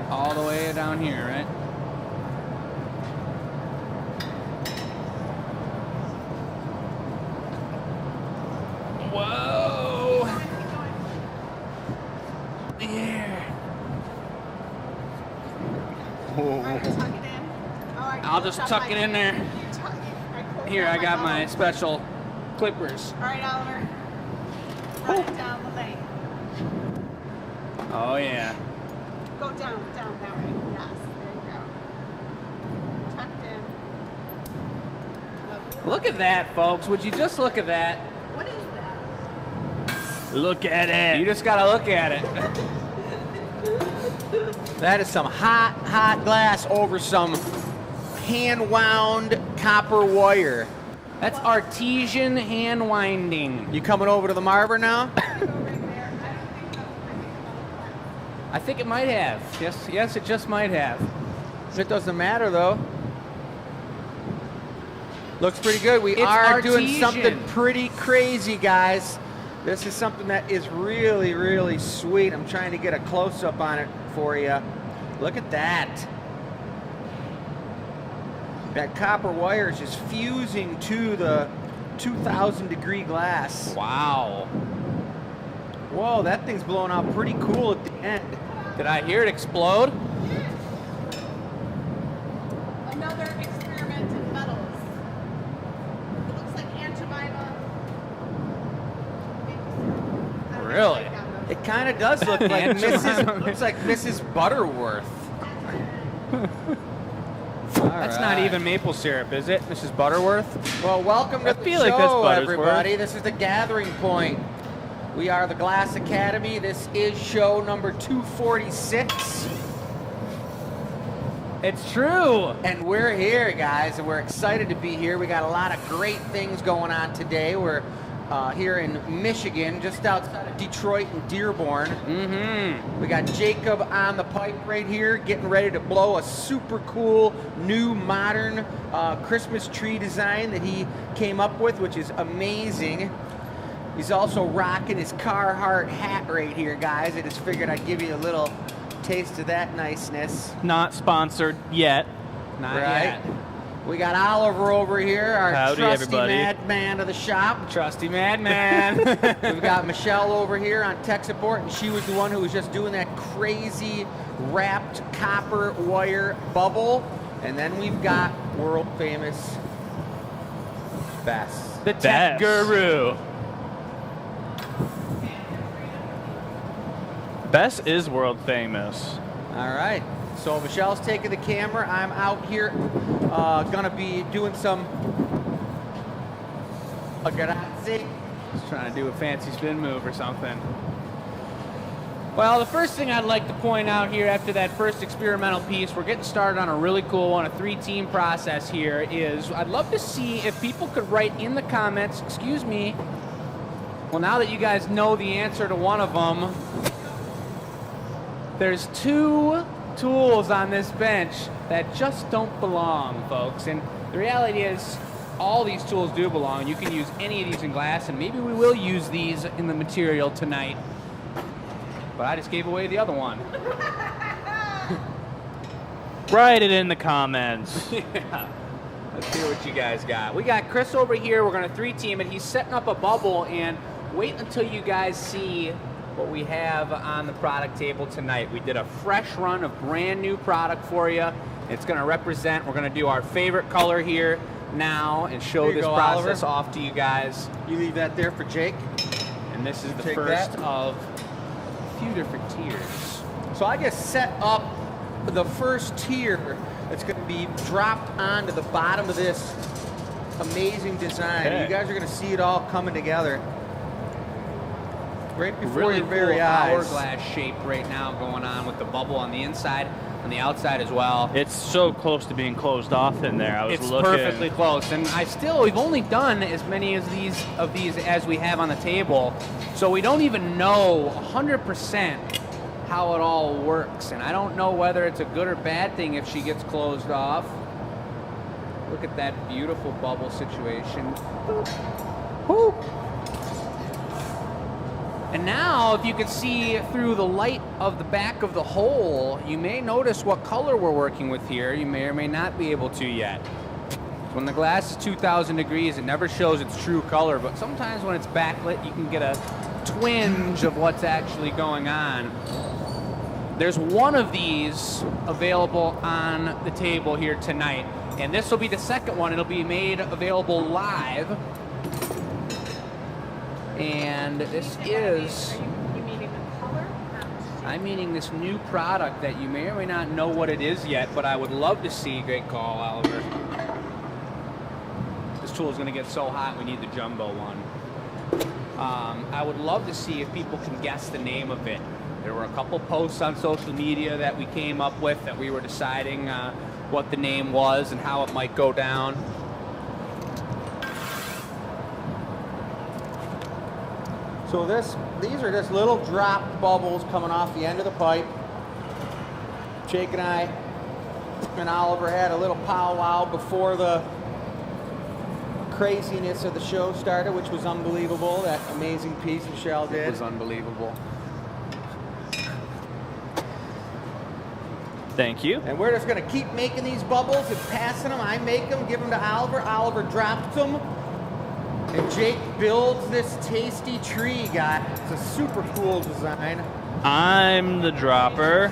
all the way down here, right? Whoa! Yeah. I'll just tuck it in there. Here, I got my special clippers. All right, Oliver. Run it down the lane. Oh, yeah. Go down that way. Yes, there you go. Tucked in. Look at that, folks. Would you just look at that? What is that? Look at it. You just gotta look at it. That is some hot glass over some hand-wound copper wire. That's artesian hand winding. You coming over to the Marver now? I think it might have. Yes, it just might have. It doesn't matter though. Looks pretty good. We It's are doing artesian. something pretty crazy, guys. This is something that is really, really sweet. I'm trying to get a close-up on it for you. Look at that. That copper wire is just fusing to the 2,000-degree glass. Wow. Whoa, that thing's blowing out pretty cool at the end. Did I hear it explode? Another experiment in metals. It looks like Antimina. Really? It kind of does look like Mrs. Butterworth. That's not even maple syrup, is it, Mrs. Butterworth? Well, welcome to the feel like that's show, Buttersworth. everybody. This is the gathering point. We are the Glass Academy. This is show number 246. It's true. And we're here, guys, and we're excited to be here. We got a lot of great things going on today. We're here in Michigan, just outside of Detroit and Dearborn. Mm-hmm. We got Jacob on the pipe right here, getting ready to blow a super cool, new, modern Christmas tree design that he came up with, which is amazing. He's also rocking his Carhartt hat right here, guys. I just figured I'd give you a little taste of that niceness. Not sponsored yet. Not Right. yet. We got Oliver over here, our Howdy, trusty everybody. madman of the shop. Trusty madman. We've got Michelle over here on tech support, and she was the one who was just doing that crazy wrapped copper wire bubble. And then we've got world famous Bess. The tech Bess. guru. Bess is world famous. All right. So Michelle's taking the camera. I'm out here gonna be doing some grazie. Just trying to do a fancy spin move or something. Well, the first thing I'd like to point out here after that first experimental piece, we're getting started on a really cool one, a 3-team process here, is I'd love to see if people could write in the comments, excuse me, well, now that you guys know the answer to one of them, there's 2 tools on this bench that just don't belong, folks. And the reality is, all these tools do belong. You can use any of these in glass, and maybe we will use these in the material tonight. But I just gave away the other one. Write it in the comments. Yeah. Let's see what you guys got. We got Chris over here. We're going to 3-team it. He's setting up a bubble, and wait until you guys see what we have on the product table tonight. We did a fresh run of brand new product for you. It's going to represent, we're going to do our favorite color here now and show this process off to you guys. You leave that there for Jake. And this is the Take first that. of a few different tiers. So I just set up the first tier that's going to be dropped onto the bottom of this amazing design. Okay. You guys are going to see it all coming together right before Really your cool very eyes. hourglass shape right now going on with the bubble on the inside, on the outside as well. It's so close to being closed off in there. I was It's looking. perfectly close, and we've only done as many of these as we have on the table, so we don't even know 100% how it all works, and I don't know whether it's a good or bad thing if she gets closed off. Look at that beautiful bubble situation. Woo! And now, if you can see through the light of the back of the hole, you may notice what color we're working with here. You may or may not be able to yet. When the glass is 2,000 degrees, it never shows its true color, but sometimes when it's backlit, you can get a twinge of what's actually going on. There's one of these available on the table here tonight, and this will be the second one. It'll be made available live. And this is, You meaning the color? I'm meaning this new product that you may or may not know what it is yet, but I would love to see. Great call, Oliver. This tool is going to get so hot we need the jumbo one. I would love to see if people can guess the name of it. There were a couple posts on social media that we came up with that we were deciding what the name was and how it might go down. So these are just little drop bubbles coming off the end of the pipe. Jake and I and Oliver had a little powwow before the craziness of the show started, which was unbelievable. That amazing piece Michelle did. It was unbelievable. Thank you. And we're just going to keep making these bubbles and passing them. I make them, give them to Oliver. Oliver drops them. And Jake builds this tasty tree guy. It's a super cool design. I'm the dropper.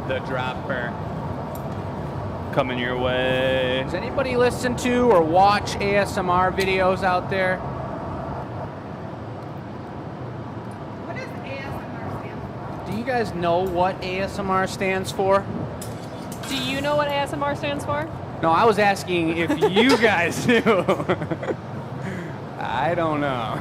The dropper. Coming your way. Does anybody listen to or watch ASMR videos out there? What does ASMR stand for? Do you guys know what ASMR stands for? Do you know what ASMR stands for? No, I was asking if you guys knew. I don't know.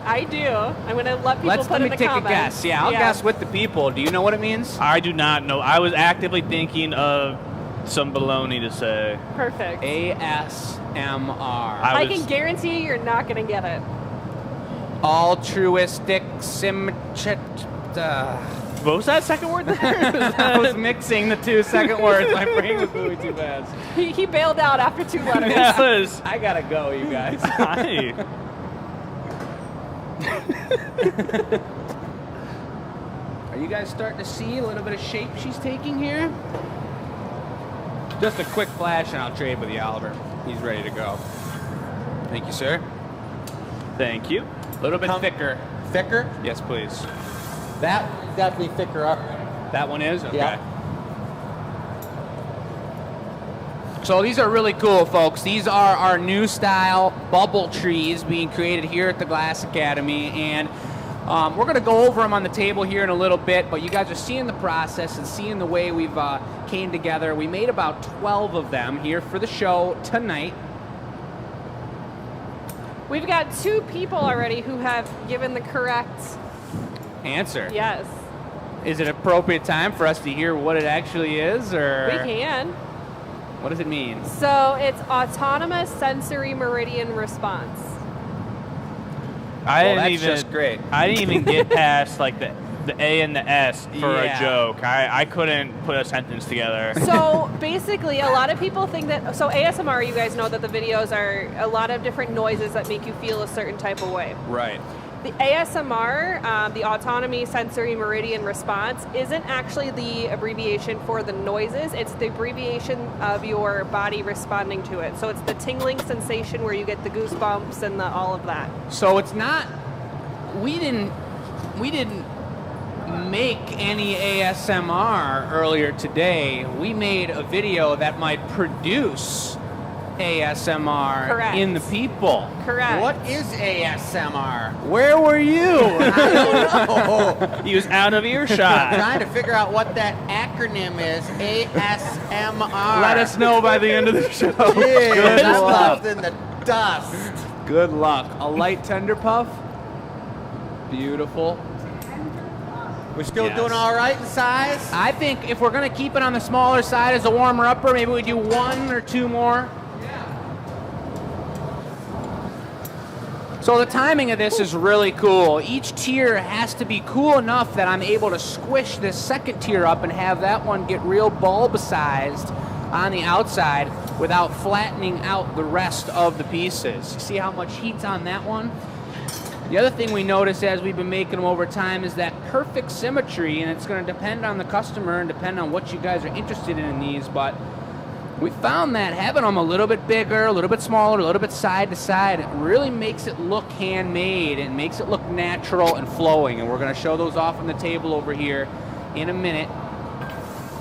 I do. I'm going to let people Let put me in the take comments. a guess. Yeah, I'll guess with the people. Do you know what it means? I do not know. I was actively thinking of some baloney to say. Perfect. ASMR. I can guarantee you're not going to get it. Altruistic symmetry. What was that second word there? I was mixing the two second words. My brain was moving too fast. He bailed out after 2 letters. That was. I gotta go, you guys. Hi. Are you guys starting to see a little bit of shape she's taking here? Just a quick flash and I'll trade with you, Oliver. He's ready to go. Thank you, sir. Thank you. A little bit thicker. Thicker? Yes, please. That definitely thicker up. That one is? Okay. Yeah. So these are really cool, folks. These are our new style bubble trees being created here at the Glass Academy. And we're going to go over them on the table here in a little bit, but you guys are seeing the process and seeing the way we've came together. We made about 12 of them here for the show tonight. We've got 2 people already who have given the correct Answer. yes. Is it appropriate time for us to hear what it actually is, or We can. what does it mean? So it's autonomous sensory meridian response. That's just great. I didn't even get past like the A and the S for Yeah. a joke. I couldn't put a sentence together. So basically, a lot of people think that, so ASMR, you guys know that the videos are a lot of different noises that make you feel a certain type of way. Right. The ASMR, the autonomy sensory meridian response, isn't actually the abbreviation for the noises. It's the abbreviation of your body responding to it. So it's the tingling sensation where you get the goosebumps and all of that. So it's not. We didn't make any ASMR earlier today. We made a video that might produce ASMR Correct. in the people. Correct. What is ASMR? Where were you? I don't know. He was out of earshot. Trying to figure out what that acronym is. ASMR. Let us know by the end of the show. Jeez, Good I'm luck. left in the dust. Good luck. A light tender puff. Beautiful. We're still Yes. doing all right in size. I think if we're going to keep it on the smaller side as a warmer-upper, maybe we do 1 or 2 more. So the timing of this is really cool. Each tier has to be cool enough that I'm able to squish this second tier up and have that one get real bulb-sized on the outside without flattening out the rest of the pieces. You see how much heat's on that one? The other thing we notice as we've been making them over time is that perfect symmetry, and it's going to depend on the customer and depend on what you guys are interested in these, but we found that having them a little bit bigger, a little bit smaller, a little bit side to side, it really makes it look handmade and makes it look natural and flowing, and we're going to show those off on the table over here in a minute.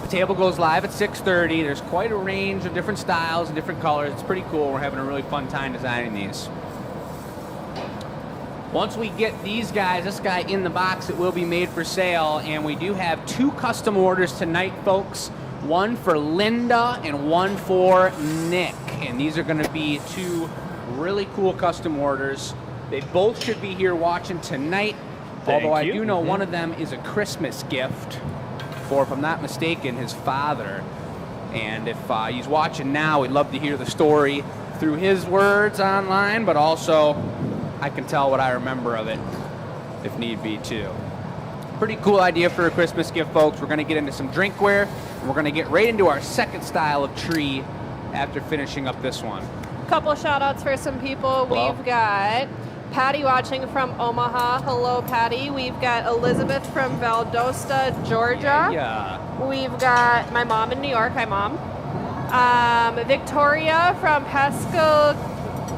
The table goes live at 6:30. There's quite a range of different styles and different colors. It's pretty cool. We're having a really fun time designing these. Once we get these guys, this guy in the box, it will be made for sale, and we do have 2 custom orders tonight, folks. One for Linda and one for Nick, and these are going to be 2 really cool custom orders. They both should be here watching tonight, although I do know one of them is a Christmas gift for, if I'm not mistaken, his father. And if he's watching now, we'd love to hear the story through his words online, but also I can tell what I remember of it, if need be, too. Pretty cool idea for a Christmas gift, folks. We're going to get into some drinkware, and we're going to get right into our second style of tree after finishing up this one. Couple shout outs for some people. Hello. We've got Patty watching from Omaha. Hello, Patty. We've got Elizabeth from Valdosta, Georgia. Yeah. We've got my mom in New York. Hi, Mom. Victoria from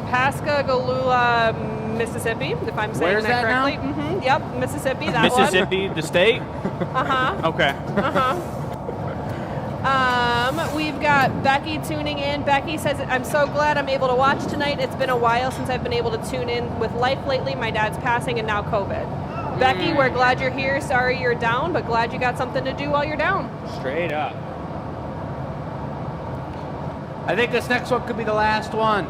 Pascagoula, Mississippi, if I'm saying Where's that that correctly. now? Yep, Mississippi, that Mississippi, the state? one. Uh-huh. Okay. We've got Becky tuning in. Becky says, I'm so glad I'm able to watch tonight. It's been a while since I've been able to tune in with life lately. My dad's passing and now COVID. Becky, we're glad you're here. Sorry you're down, but glad you got something to do while you're down. Straight up. I think this next one could be the last one.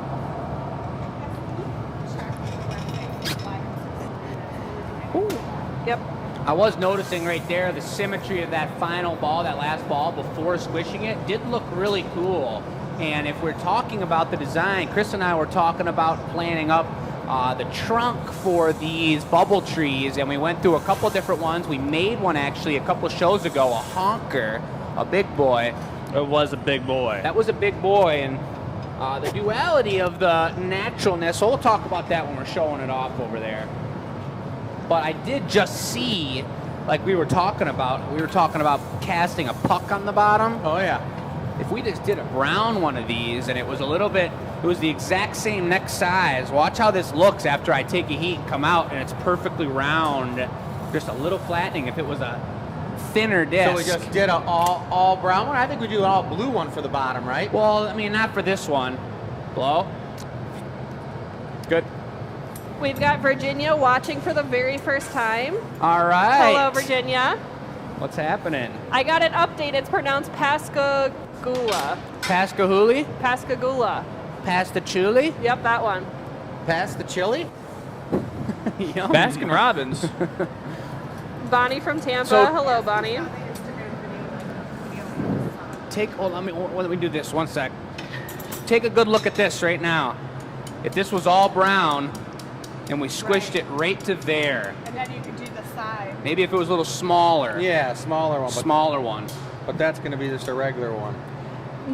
Yep. I was noticing right there the symmetry of that final ball, that last ball before squishing it, did look really cool. And if we're talking about the design, Chris and I were talking about planning up the trunk for these bubble trees, and we went through a couple different ones. We made one actually a couple shows ago, a honker, a big boy. It was a big boy. That was a big boy, and the duality of the naturalness, so we'll talk about that when we're showing it off over there. But I did just see, like we were talking about casting a puck on the bottom. Oh, yeah. If we just did a brown one of these and it was it was the exact same neck size, watch how this looks after I take a heat and come out and it's perfectly round, just a little flattening if it was a thinner disc. So we just did an all brown one? I think we do an all blue one for the bottom, right? Well, I mean, not for this one. Blow. Good. We've got Virginia watching for the very first time. All right. Hello, Virginia. What's happening? I got it updated. It's pronounced Pascagoula. Pascagoula? Pascagoula. Pastachuli? Yep, that one. Pass the chili? Yum. Baskin Robbins. Bonnie from Tampa. So- Hello, Bonnie. Let me do this one sec. Take a good look at this right now. If this was all brown and we squished it right to there, And then you could do the side. maybe if it was a little smaller. Yeah, smaller one. Smaller one. But that's going to be just a regular one.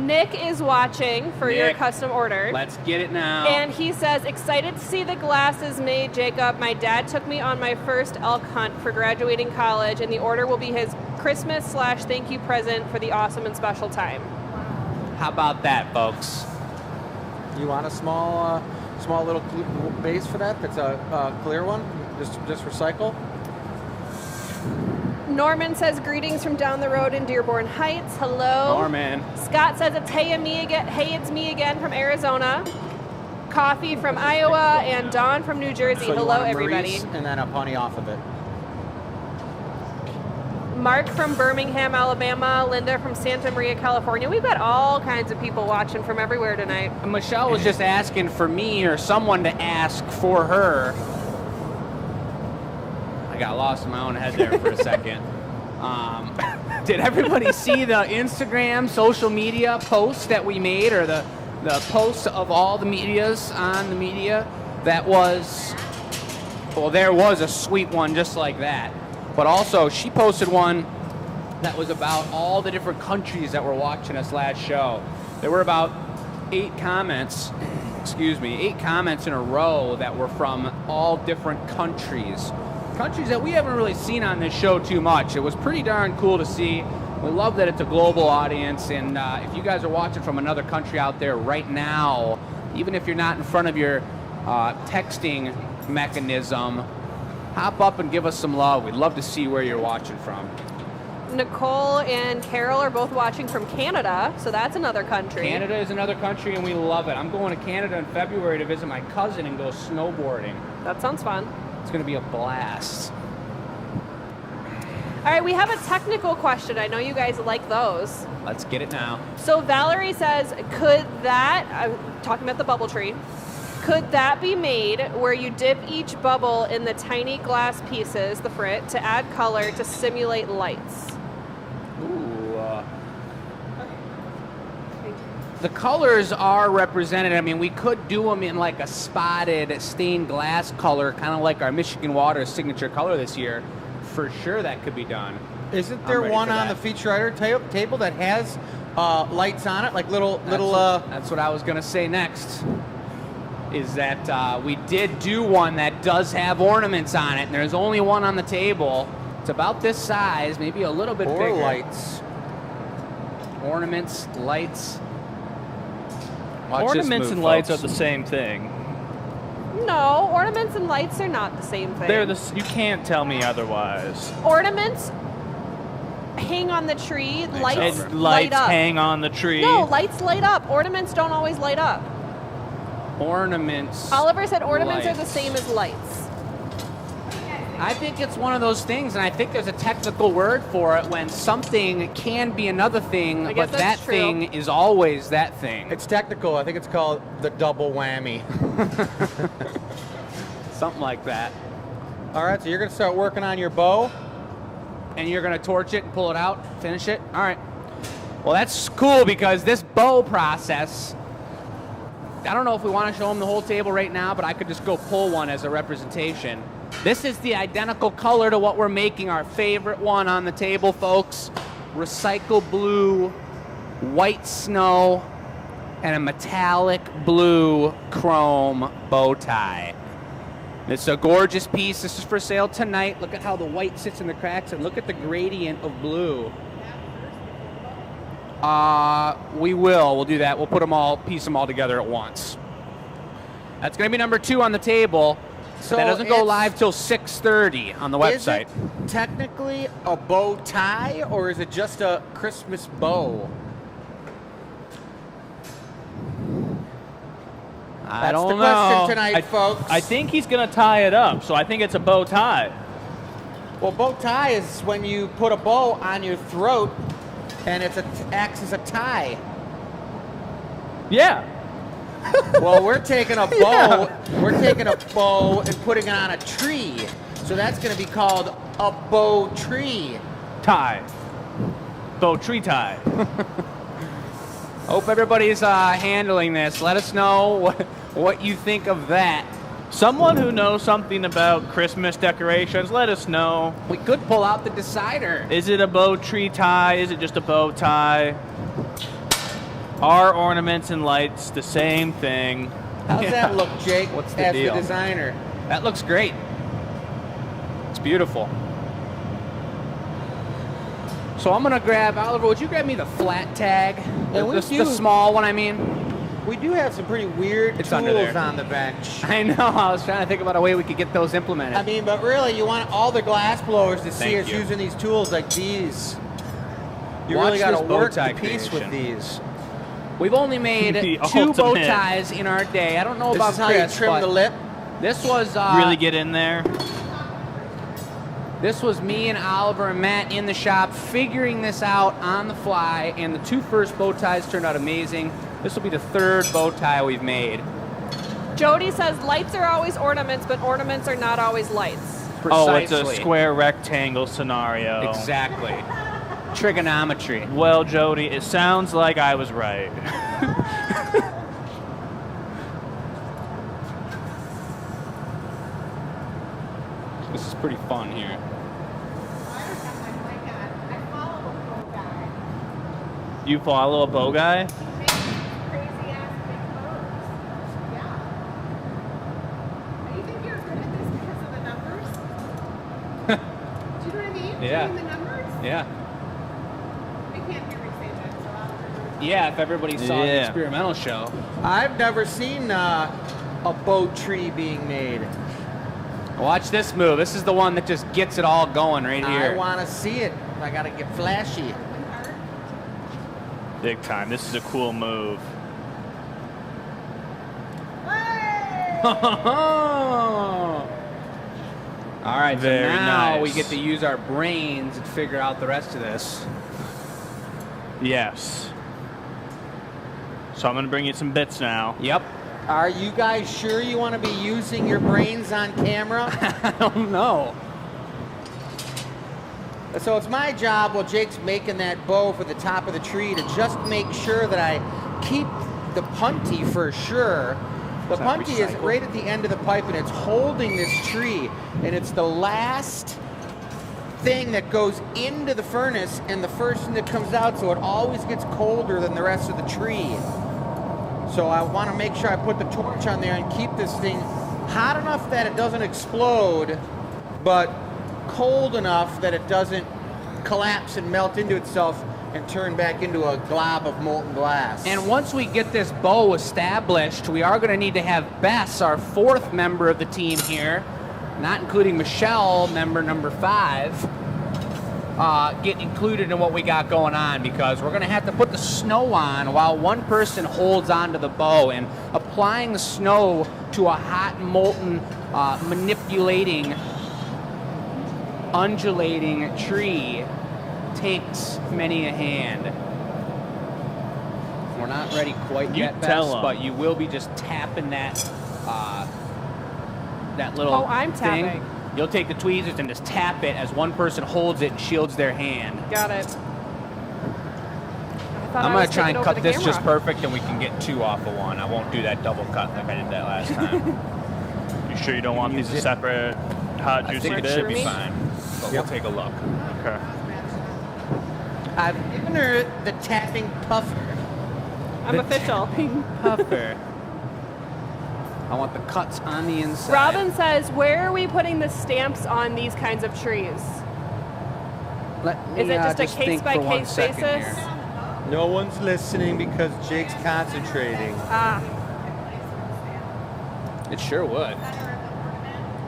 Nick is watching for your Nick. custom order. Let's get it now. And he says, excited to see the glasses made, Jacob. My dad took me on my first elk hunt for graduating college, and the order will be his Christmas/thank you present for the awesome and special time. How about that, folks? You want a small little base for that? That's a clear one? Just recycle? Norman says, greetings from down the road in Dearborn Heights. Hello. Norman. Scott says, it's hey it's me again from Arizona. Coffee from Iowa, and Dawn from New Jersey. So you Hello, want a everybody. Maurice and then a honey off of it. Mark from Birmingham, Alabama. Linda from Santa Maria, California. We've got all kinds of people watching from everywhere tonight. Michelle was just asking for me or someone to ask for her. I got lost in my own head there for a second. Did everybody see the Instagram social media post that we made, or the posts of all the medias on the media? That was, well, there was a sweet one just like that. But also, she posted one that was about all the different countries that were watching us last show. There were about 8 comments, excuse me, 8 comments in a row that were from all different countries. Countries that we haven't really seen on this show too much. It was pretty darn cool to see. We love that it's a global audience, and if you guys are watching from another country out there right now, even if you're not in front of your texting mechanism, hop up and give us some love. We'd love to see where you're watching from. Nicole and Carol are both watching from Canada, so that's another country. Canada is another country, and we love it. I'm going to Canada in February to visit my cousin and go snowboarding. That sounds fun. It's going to be a blast. All right, we have a technical question. I know you guys like those. Let's get it now. So Valerie says, could that, I'm talking about the bubble tree, could that be made where you dip each bubble in the tiny glass pieces, the frit, to add color to simulate lights? Ooh. The colors are represented. I mean, we could do them in like a spotted stained glass color, kind of like our Michigan Water signature color this year. For sure that could be done. Isn't there ready one for on that. the feature writer table that has lights on it, like little? That's what I was gonna say next. Is that we did do one that does have ornaments on it, and there's only one on the table. It's about this size, maybe a little bit bigger. lights. Ornaments, lights. Watch this Ornaments move, and lights are folks. the same thing. No, ornaments and lights are not the same thing. You can't tell me otherwise. Ornaments hang on the tree, lights over. light Lights up. hang on the tree. No, lights light up. Ornaments don't always light up. Ornaments. Oliver said ornaments are the lights. same as lights. I think it's one of those things, and I think there's a technical word for it when something can be another thing, I guess but that that's true. thing is always that thing. It's technical. I think it's called the double whammy. Something like that. All right, so you're gonna start working on your bow. And you're going to torch it and pull it out, finish it? All right. Well, that's cool because this bow process, I don't know if we want to show them the whole table right now, but I could just go pull one as a representation. This is the identical color to what we're making our favorite one on the table, folks. Recycle blue, white snow, and a metallic blue chrome bow tie. It's a gorgeous piece. This is for sale tonight. Look at how the white sits in the cracks, and look at the gradient of blue. We will. We'll do that. We'll put them all, piece them all together at once. That's going to be number 2 on the table. So that doesn't go it's- live till 6:30 on the website. Is it technically a bow tie, or is it just a Christmas bow? I That's don't the know. question tonight, folks. I think he's gonna tie it up, so I think it's a bow tie. Well, bow tie is when you put a bow on your throat, and acts as a tie. Yeah. Well, we're taking a bow. We're taking a bow and putting it on a tree. So that's going to be called a bow tree. Tie. Bow tree tie. Hope everybody's handling this. Let us know what you think of that. Someone who knows something about Christmas decorations, let us know. We could pull out the decider. Is it a bow tree tie? Is it just a bow tie? Are ornaments and lights the same thing? How's that look, Jake, What's the as deal? the designer? That looks great. It's beautiful. So I'm gonna grab, Oliver, would you grab me the flat tag? Yeah, we the do. small one, I mean. We do have some pretty weird It's under tools there. on the bench. I know, I was trying to think about a way we could get those implemented. I mean, but really, you want all the glass blowers to see Thank us you. using these tools like these. You Watch really got to this bow work tie the piece creation. with these. We've only made The 2 bow ultimate. ties in our day. I don't know This about is how Chris, you trim but the lip. this was Really get in there. This was me and Oliver and Matt in the shop figuring this out on the fly, and the 2 first bow ties turned out amazing. This will be the 3rd bow tie we've made. Jody says lights are always ornaments, but ornaments are not always lights. Oh, it's a Precisely. square rectangle scenario. Exactly. Trigonometry. Well, Jody, it sounds like I was right. This is pretty fun here. I don't have my mic on. I follow a bow guy. You follow a bow guy? He makes crazy ass big bows. We can't hear me say that, so I'll Yeah, if everybody saw the Yeah. experimental show. I've never seen a boat tree being made. Watch this move. This is the one that just gets it all going right here. I want to see it. I got to get flashy. Big time. This is a cool move. All right, so Very now nice. we get to use our brains and figure out the rest of this. Yes. So I'm going to bring you some bits now. Yep. Are you guys sure you want to be using your brains on camera? I don't know. So it's my job while Jake's making that bow for the top of the tree to just make sure that I keep the punty for sure. The Is that punty is recycled? right at the end of the pipe and it's holding this tree, and it's the last thing that goes into the furnace and the first thing that comes out, so it always gets colder than the rest of the tree. So I want to make sure I put the torch on there and keep this thing hot enough that it doesn't explode, but cold enough that it doesn't collapse and melt into itself and turn back into a glob of molten glass. And once we get this bow established, we are going to need to have Bess, our fourth member of the team here, not including Michelle, member number 5, get included in what we got going on, because we're going to have to put the snow on while one person holds onto the bow, and applying the snow to a hot molten manipulating undulating tree takes many a hand. We're not ready quite You yet, tell Bess, 'em. but you will be just tapping that that little Oh, I'm thing. tapping. You'll take the tweezers and just tap it as one person holds it and shields their hand. Got it. I thought I'm I going was to try taking and over cut the this just camera. perfect, and we can get 2 off of 1. I won't do that double cut like I did that last time. You sure you don't want these use as it. separate hot, I juicy think it bits? should be Me? fine, but we'll take a look. Okay. I've given her the tapping puffer. I'm official. Puffer. I want the cuts on the inside. Robin says, where are we putting the stamps on these kinds of trees? Let me, Is it just a think case by for 1 case second basis? here. No one's listening because Jake's concentrating. Ah, It sure would.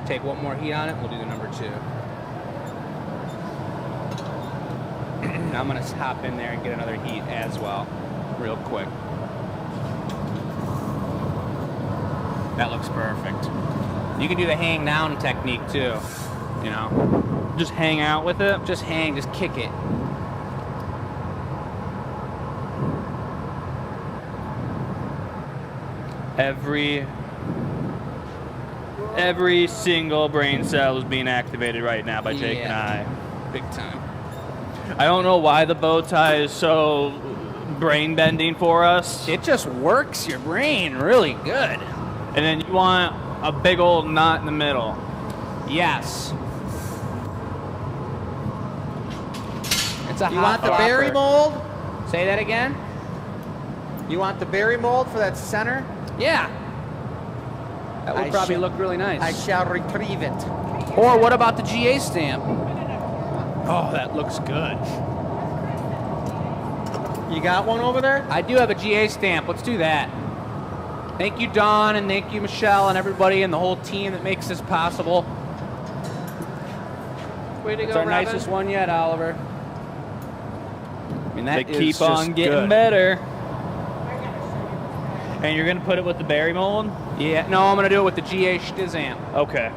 Take one more heat on it, we'll do the number 2. And I'm gonna hop in there and get another heat as well, real quick. That looks perfect. You can do the hang down technique too, you know. Just hang out with it. Just hang, just kick it. Every single brain cell is being activated right now by Jake and I. Big time. I don't know why the bow tie is so brain bending for us. It just works your brain really good. And then you want a big old knot in the middle. Yes. It's a You hot want the berry flopper. mold? Say that again? You want the berry mold for that center? Yeah. That would I probably shall- look really nice. I shall retrieve it. Or what about the GA stamp? Oh, that looks good. You got one over there? I do have a GA stamp. Let's do that. Thank you, Dawn, and thank you, Michelle, and everybody, and the whole team that makes this possible. way to It's go, our Robin. nicest one yet, Oliver. I mean, They that is keep on just getting good. better. And you're gonna put it with the berry mold? Yeah, no, I'm gonna do it with the GA Stizamp. Okay.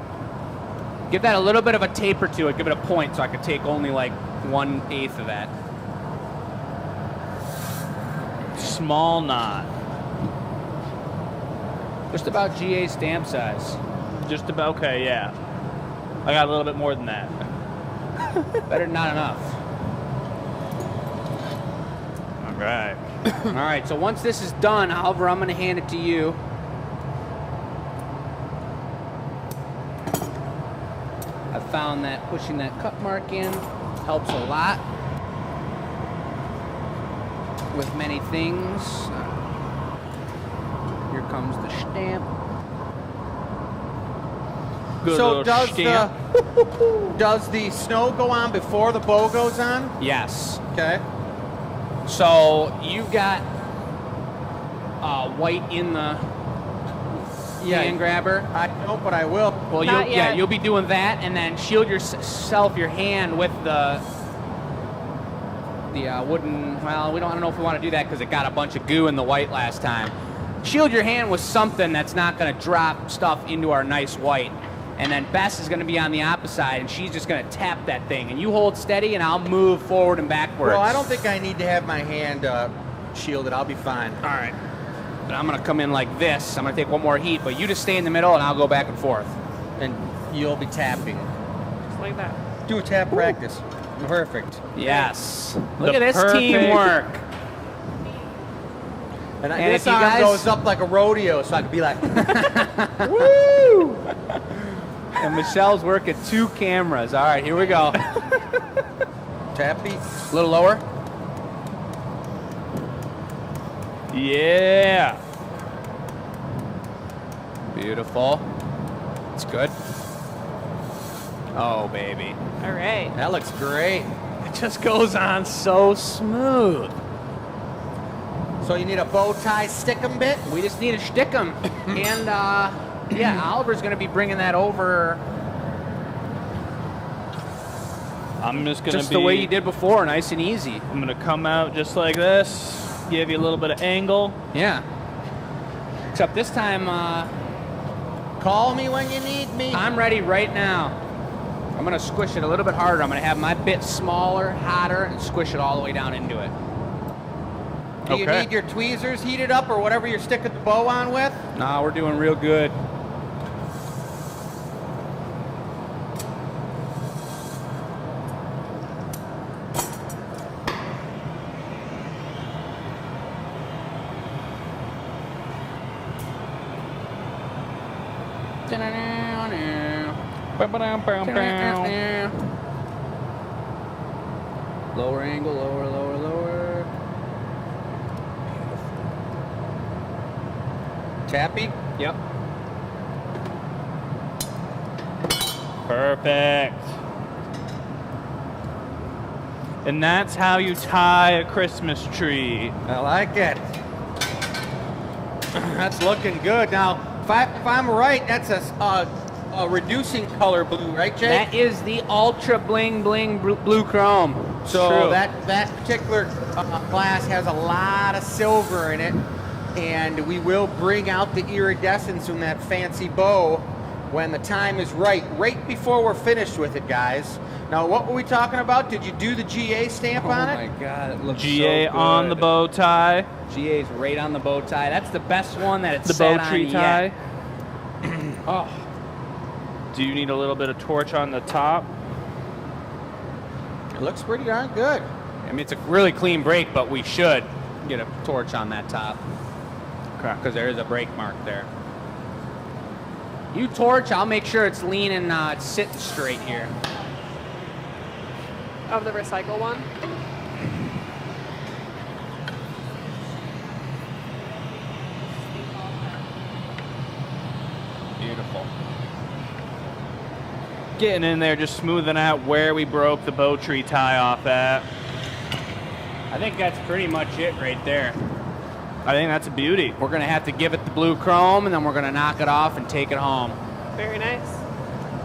Give that a little bit of a taper to it. Give it a point so I could take only like 1/8 of that. Small knot. Just about GA stamp size. Just about, okay, yeah. I got a little bit more than that. Better than not enough. All right. All right, so once this is done, Oliver, I'm gonna hand it to you. I found that pushing that cut mark in helps a lot with many things. Here comes the stamp. Good So little stamp. does the snow go on before the bow goes on? Yes. Okay. So you've got white in the hand grabber. I don't, but I will. Well, Not yet. you'll be doing that, and then shield your hand with the wooden. Well, I don't know if we want to do that because it got a bunch of goo in the white last time. Shield your hand with something that's not going to drop stuff into our nice white. And then Bess is going to be on the opposite side, and she's just going to tap that thing. And you hold steady, and I'll move forward and backwards. Well, I don't think I need to have my hand shielded. I'll be fine. All right. But I'm going to come in like this. I'm going to take one more heat, but you just stay in the middle, and I'll go back and forth. And you'll be tapping. Just like that. Do a tap practice. Perfect. Yes. The Look at this perfect- teamwork. And And this if you arm guys- goes up like a rodeo, so I could be like, Woo! And Michelle's working 2 cameras. All right, here we go. tappy. A little lower. Yeah. Beautiful. It's good. Oh, baby. All right. That looks great. It just goes on so smooth. So you need a bow tie stickum bit? We just need to stick them. And, yeah, Oliver's going to be bringing that over I'm just gonna just be the way you did before, nice and easy. I'm gonna come out just like this, give you a little bit of angle. Yeah. Except this time, Call me when you need me. I'm ready right now. I'm going to squish it a little bit harder. I'm going to have my bit smaller, hotter, and squish it all the way down into it. Do you Okay. need your tweezers heated up or whatever you're sticking the bow on with? Nah, we're doing real good. Lower angle, lower. Tappy? Yep. Perfect. And that's how you tie a Christmas tree. I like it. That's looking good. Now, if I'm right, that's a reducing color blue, right, Jake? That is the Ultra Bling Bling Blue Chrome. So True. that particular glass has a lot of silver in it, and we will bring out the iridescence from that fancy bow when the time is right before we're finished with it, guys. Now, what were we talking about? Did you do the GA stamp on it? God, it looks GA on the bow tie, GA's right on the bow tie. That's the best one that it's the sat bow tree on tie. yet. Oh, Do you need a little bit of torch on the top? It looks pretty darn good. I mean, it's a really clean break, but we should get a torch on that top. Okay. Because there is a break mark there. You torch, I'll make sure it's lean and it's sitting straight here. Of the recycle one. Beautiful. Getting in there, just smoothing out where we broke the bow tree tie off at. I think that's pretty much it right there. I think that's a beauty. We're going to have to give it the blue chrome, and then we're going to knock it off and take it home. Very nice.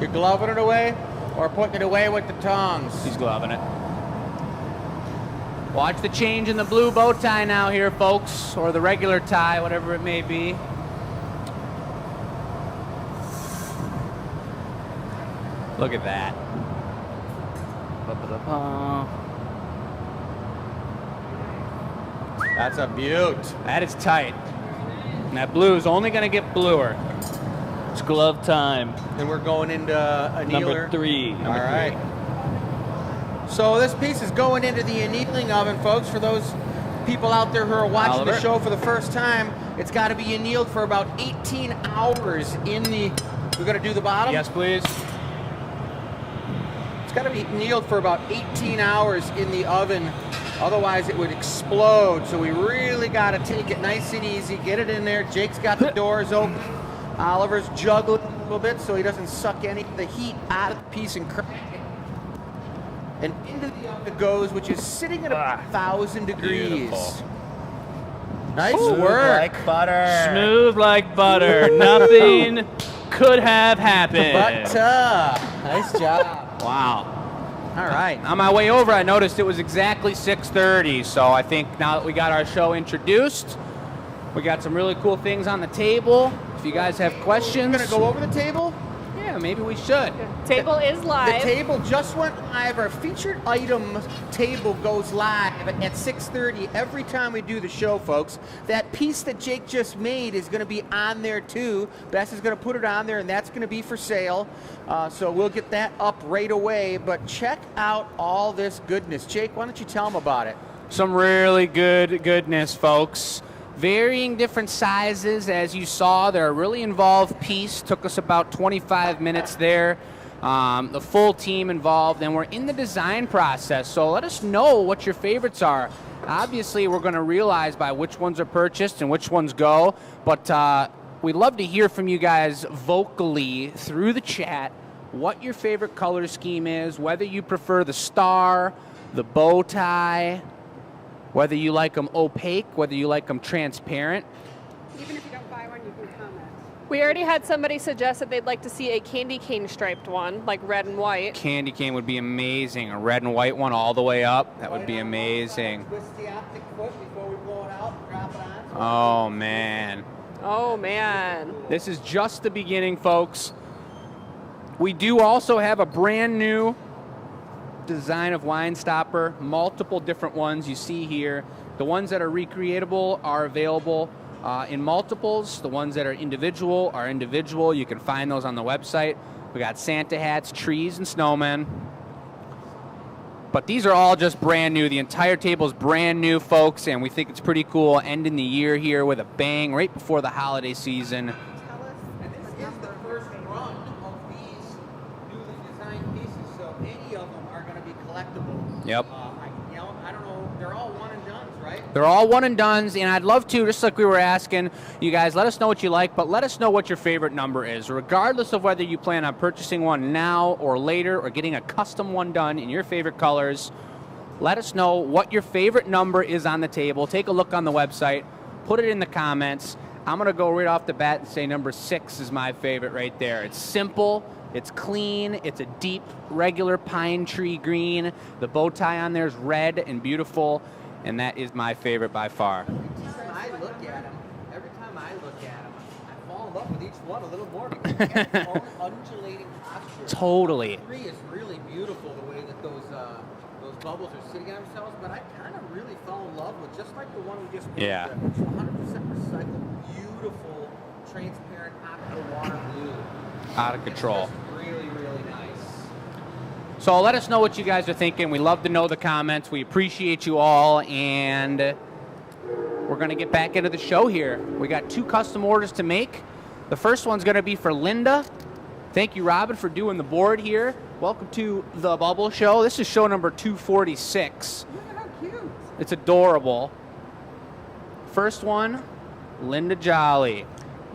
You're gloving it away or putting it away with the tongs? He's gloving it. Watch the change in the blue bow tie now here, folks, or the regular tie, whatever it may be. Look at that. That's a beaut. That is tight. And that blue is only going to get bluer. It's glove time. And we're going into annealer. Number 3. All right. So this piece is going into the annealing oven, folks. For those people out there who are watching the Oliver. show for the first time, it's got to be annealed for about 18 hours in the... We're going to do the bottom? Yes, please. It's got to be annealed for about 18 hours in the oven. Otherwise, it would explode. So we really got to take it nice and easy, get it in there. Jake's got the doors open. Oliver's juggling a little bit so he doesn't suck any of the heat out of the piece and crack it. and into the oven it goes, which is sitting at 1,000 degrees. Beautiful. Nice Smooth work. like butter. Smooth like butter. Nothing could have happened. Nice job. Wow. All right. On my way over, I noticed it was exactly 6:30. So I think now that we got our show introduced, we got some really cool things on the table. If you guys have questions, We're going to go over the table. yeah, maybe we should. Table is The live. table just went live. Our featured item table goes live at 6:30 every time we do the show, folks. That piece that Jake just made is going to be on there too. Bess is going to put it on there, and that's going to be for sale. So we'll get that up right away. But check out all this goodness. Jake, why don't you tell them about it? Some really good goodness, folks. Varying different sizes, as you saw. They're a really involved piece. Took us about 25 minutes there. The full team involved, and we're in the design process. So let us know what your favorites are. Obviously, we're going to realize by which ones are purchased and which ones go. But we'd love to hear from you guys vocally through the chat what your favorite color scheme is, whether you prefer the star, the bow tie, whether you like them opaque, whether you like them transparent. Even if you don't buy one, you can comment. We already had somebody suggest that they'd like to see a candy cane striped one, like red and white. Candy cane would be amazing. A red and white one all the way up. That would be amazing. Twist the optic foot before we blow it out and drop it on. Oh, man. Oh man. This is just the beginning, folks. We do also have a brand new design of wine stopper, multiple different ones you see here. The ones that are recreatable are available in multiples. The ones that are individual are individual. You can find those on the website. We got Santa hats, trees, and snowmen. But these are all just brand new. The entire table is brand new, folks, and we think it's pretty cool ending the year here with a bang right before the holiday season. Tell us And this the is the number. first run of these newly designed pieces, so any of them are going to be collectible. Yep. I don't know, they're all one and dones, right? They're all one and dones, and I'd love to, just like we were asking, you guys, let us know what you like, but let us know what your favorite number is, regardless of whether you plan on purchasing one now or later or getting a custom one done in your favorite colors. Let us know what your favorite number is on the table. Take a look on the website. Put it in the comments. I'm going to go right off the bat and say number 6 is my favorite right there. It's simple. It's clean. It's a deep, regular pine tree green. The bow tie on there is red and beautiful, and that is my favorite by far. Every time I look at them, I fall in love with each one a little more because they have their own undulating posture. Totally. The tree is really beautiful the way that those bubbles are sitting on themselves, but I kind of really fell in love with just like the one we just made. Yeah. 100% recycled, beautiful, transparent aqua water blue. Out of control. It's just really, really nice. So let us know what you guys are thinking. We love to know the comments. We appreciate you all, and we're going to get back into the show here. We got 2 custom orders to make. The first one's going to be for Linda. Thank you, Robin, for doing the board here. Welcome to the Bubble Show. This is show number 246. Look at how cute. It's adorable. First one, Linda Jolly.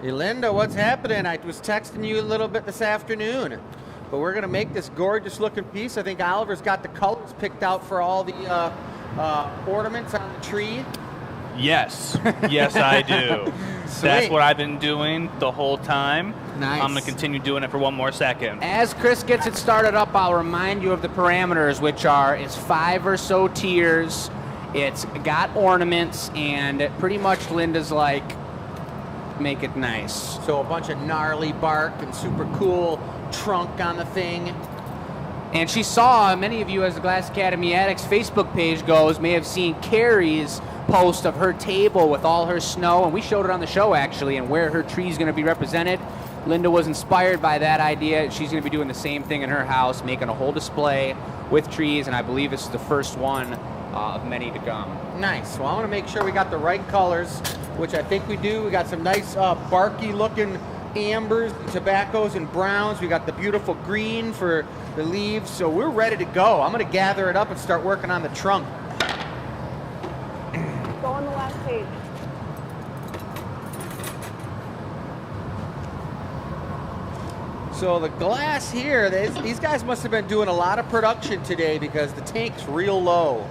Hey, Linda, what's happening? I was texting you a little bit this afternoon, but we're going to make this gorgeous looking piece. I think Oliver's got the colors picked out for all the ornaments on the tree. Yes. Yes, I do. Sweet. That's what I've been doing the whole time. Nice. I'm going to continue doing it for one more second. As Chris gets it started up, I'll remind you of the parameters, which are it's 5 or so tiers. It's got ornaments, and pretty much Linda's like, make it nice. So a bunch of gnarly bark and super cool trunk on the thing. And she saw, many of you as the Glass Academy Addicts Facebook page goes, may have seen Carrie's post of her table with all her snow, and we showed it on the show actually, and where her tree's going to be represented. Linda was inspired by that idea. She's going to be doing the same thing in her house, making a whole display with trees, and I believe this is the first one of many to come. Nice. Well, I want to make sure we got the right colors, which I think we do. We got some nice barky looking ambers, tobaccos, and browns. We got the beautiful green for the leaves, so we're ready to go. I'm going to gather it up and start working on the trunk. Go on the last page. So the glass here, these guys must have been doing a lot of production today because the tank's real low.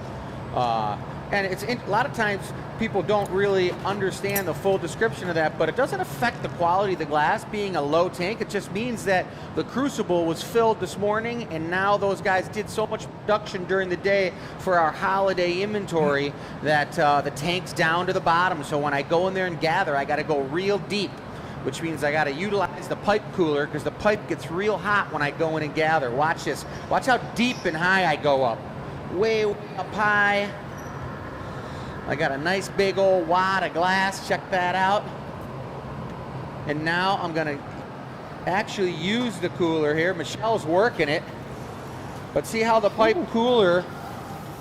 And a lot of times people don't really understand the full description of that, but it doesn't affect the quality of the glass being a low tank. It just means that the crucible was filled this morning, and now those guys did so much production during the day for our holiday inventory that the tank's down to the bottom. So when I go in there and gather, I got to go real deep, which means I got to utilize the pipe cooler because the pipe gets real hot when I go in and gather. Watch this. Watch how deep and high I go up. Way up high. I got a nice big old wad of glass. Check that out. And now I'm going to actually use the cooler here. Michelle's working it. But see how the pipe cooler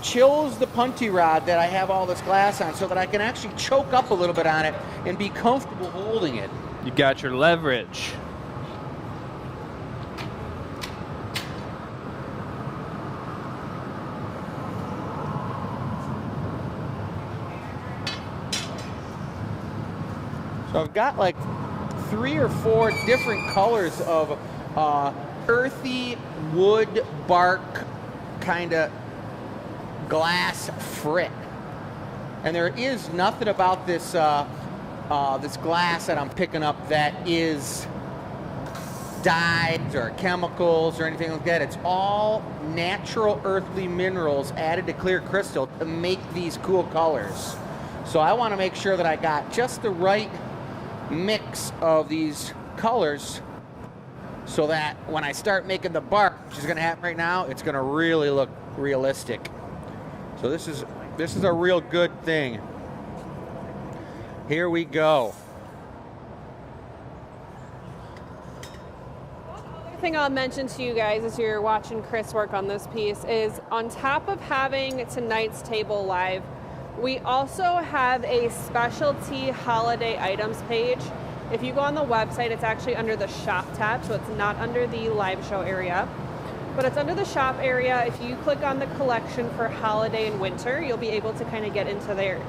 chills the punty rod that I have all this glass on so that I can actually choke up a little bit on it and be comfortable holding it. You got your leverage. So I've got like 3 or 4 different colors of earthy wood bark kind of glass frit. And there is nothing about this this glass that I'm picking up that is dyes or chemicals or anything like that. It's all natural earthly minerals added to clear crystal to make these cool colors. So I want to make sure that I got just the right mix of these colors so that when I start making the bark, which is going to happen right now, it's going to really look realistic. So this is a real good thing. Here we go. Another thing I'll mention to you guys as you're watching Chris work on this piece is on top of having tonight's table live, we also have a specialty holiday items page. If you go on the website, it's actually under the shop tab, so it's not under the live show area, but it's under the shop area. If you click on the collection for holiday and winter, you'll be able to kind of get into there.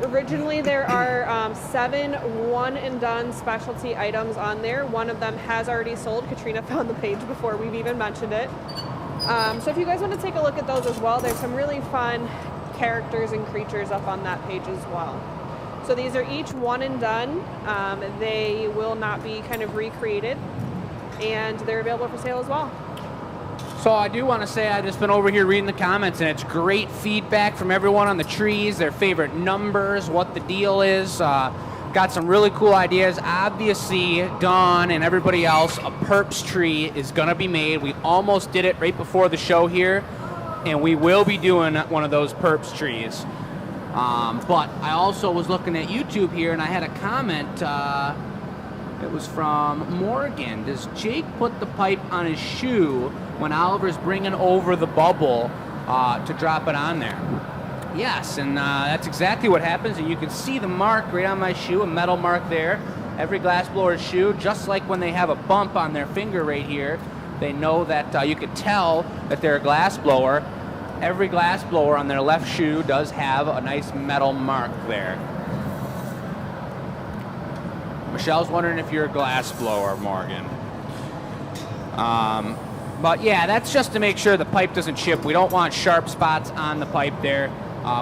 Originally, there are 7 one and done specialty items on there. One of them has already sold. Katrina found the page before we've even mentioned it. So if you guys want to take a look at those as well, there's some really fun characters and creatures up on that page as well. So these are each one and done. They will not be kind of recreated, and they're available for sale as well. So I do want to say I've just been over here reading the comments, and it's great feedback from everyone on the trees, their favorite numbers, what the deal is. Got some really cool ideas. Obviously, Dawn and everybody else, a Perps tree is going to be made. We almost did it right before the show here, and we will be doing one of those Perps trees. But I also was looking at YouTube here, and I had a comment. It was from Morgan. Does Jake put the pipe on his shoe when Oliver's bringing over the bubble to drop it on there? Yes, and that's exactly what happens. And you can see the mark right on my shoe, a metal mark there. Every glassblower's shoe, just like when they have a bump on their finger right here, they know that you could tell that they're a glassblower. Every glassblower on their left shoe does have a nice metal mark there. Michelle's wondering if you're a glassblower, Morgan. But yeah, that's just to make sure the pipe doesn't chip. We don't want sharp spots on the pipe there.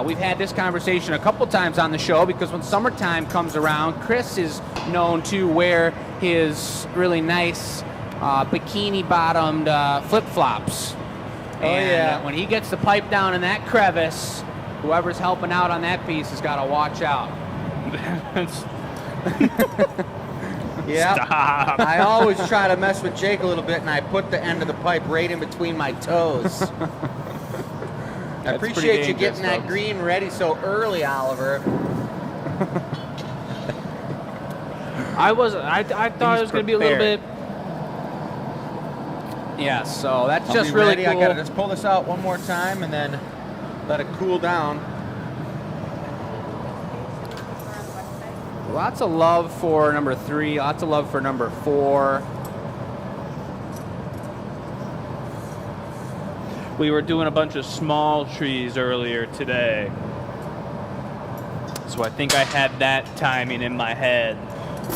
We've had this conversation a couple times on the show because when summertime comes around, Chris is known to wear his really nice bikini-bottomed flip-flops. And when he gets the pipe down in that crevice, whoever's helping out on that piece has got to watch out. Yeah. Stop. I always try to mess with Jake a little bit, and I put the end of the pipe right in between my toes. I appreciate you getting that green ready so early, Oliver. I thought it was going to be a little bit. Yeah, so that's I'll just be really ready. cool. I gotta just pull this out one more time and then let it cool down. Lots of love for number 3, lots of love for number 4. We were doing a bunch of small trees earlier today, so I think I had that timing in my head.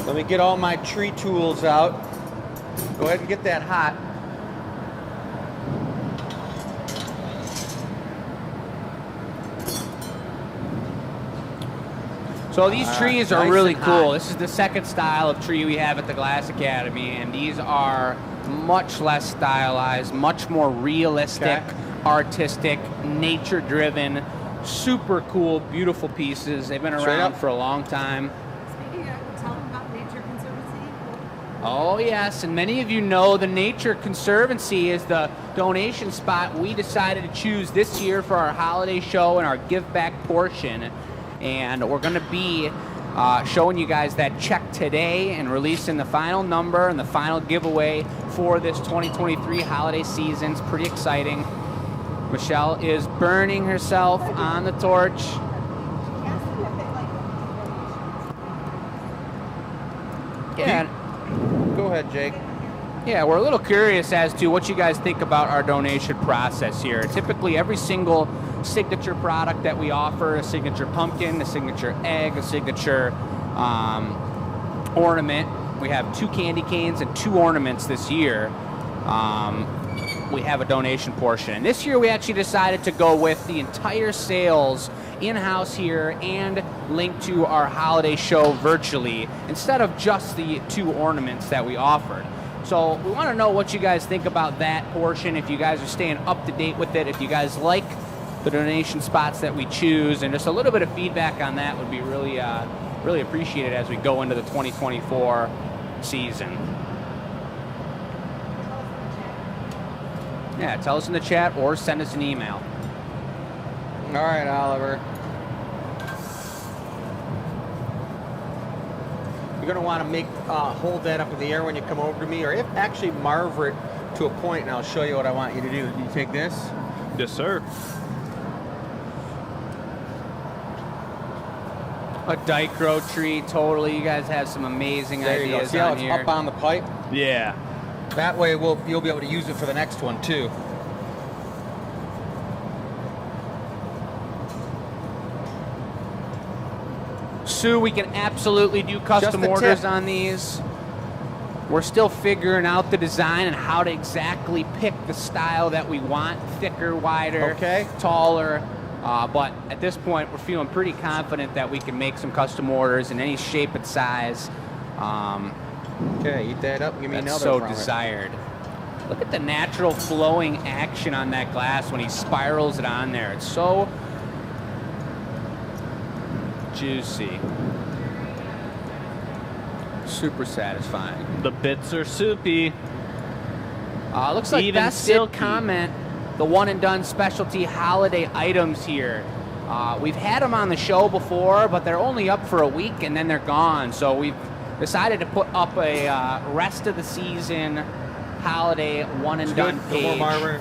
Let me get all my tree tools out. Go ahead and get that hot. So these trees are nice really and cool. hot. This is the second style of tree we have at the Glass Academy, and these are much less stylized, much more realistic, Okay. artistic, nature-driven, super cool, beautiful pieces. They've been Straight around up. for a long time. Speaking of, tell them about Nature Conservancy. Oh yes, and many of you know the Nature Conservancy is the donation spot we decided to choose this year for our holiday show and our give back portion. And we're going to be showing you guys that check today and releasing the final number and the final giveaway for this 2023 holiday season. It's pretty exciting. Michelle is burning herself on the torch. Ask them if they like donations. Yeah. Go ahead, Jake. Yeah, we're a little curious as to what you guys think about our donation process here. Typically, every single signature product that we offer, a signature pumpkin, a signature egg, a signature ornament. We have 2 candy canes and 2 ornaments this year. We have a donation portion. And this year we actually decided to go with the entire sales in-house here and linked to our holiday show virtually instead of just the 2 ornaments that we offered. So we want to know what you guys think about that portion, if you guys are staying up to date with it, if you guys like the donation spots that we choose, and just a little bit of feedback on that would be really, really appreciated as we go into the 2024 season. Yeah, tell us in the chat or send us an email. All right, Oliver. You're going to want to make hold that up in the air when you come over to me, or if actually marver it to a point, and I'll show you what I want you to do. You take this. Yes, sir. A dichro tree, totally. You guys have some amazing There you go. ideas See how on it's here. up on the pipe? Yeah. That way you'll be able to use it for the next one too. Sue, we can absolutely do custom Just a orders tip. on these. We're still figuring out the design and how to exactly pick the style that we want, thicker, wider, Okay. taller. But at this point, we're feeling pretty confident that we can make some custom orders in any shape and size. Okay, eat that up and give me That's another so from it. desired. Look at the natural flowing action on that glass when he spirals it on there. It's so juicy. Super satisfying. The bits are soupy. Looks like Even best silky. comment, the one and done specialty holiday items here. We've had them on the show before, but they're only up for a week and then they're gone. So we've decided to put up a rest of the season holiday one and done Good. No more page. marver.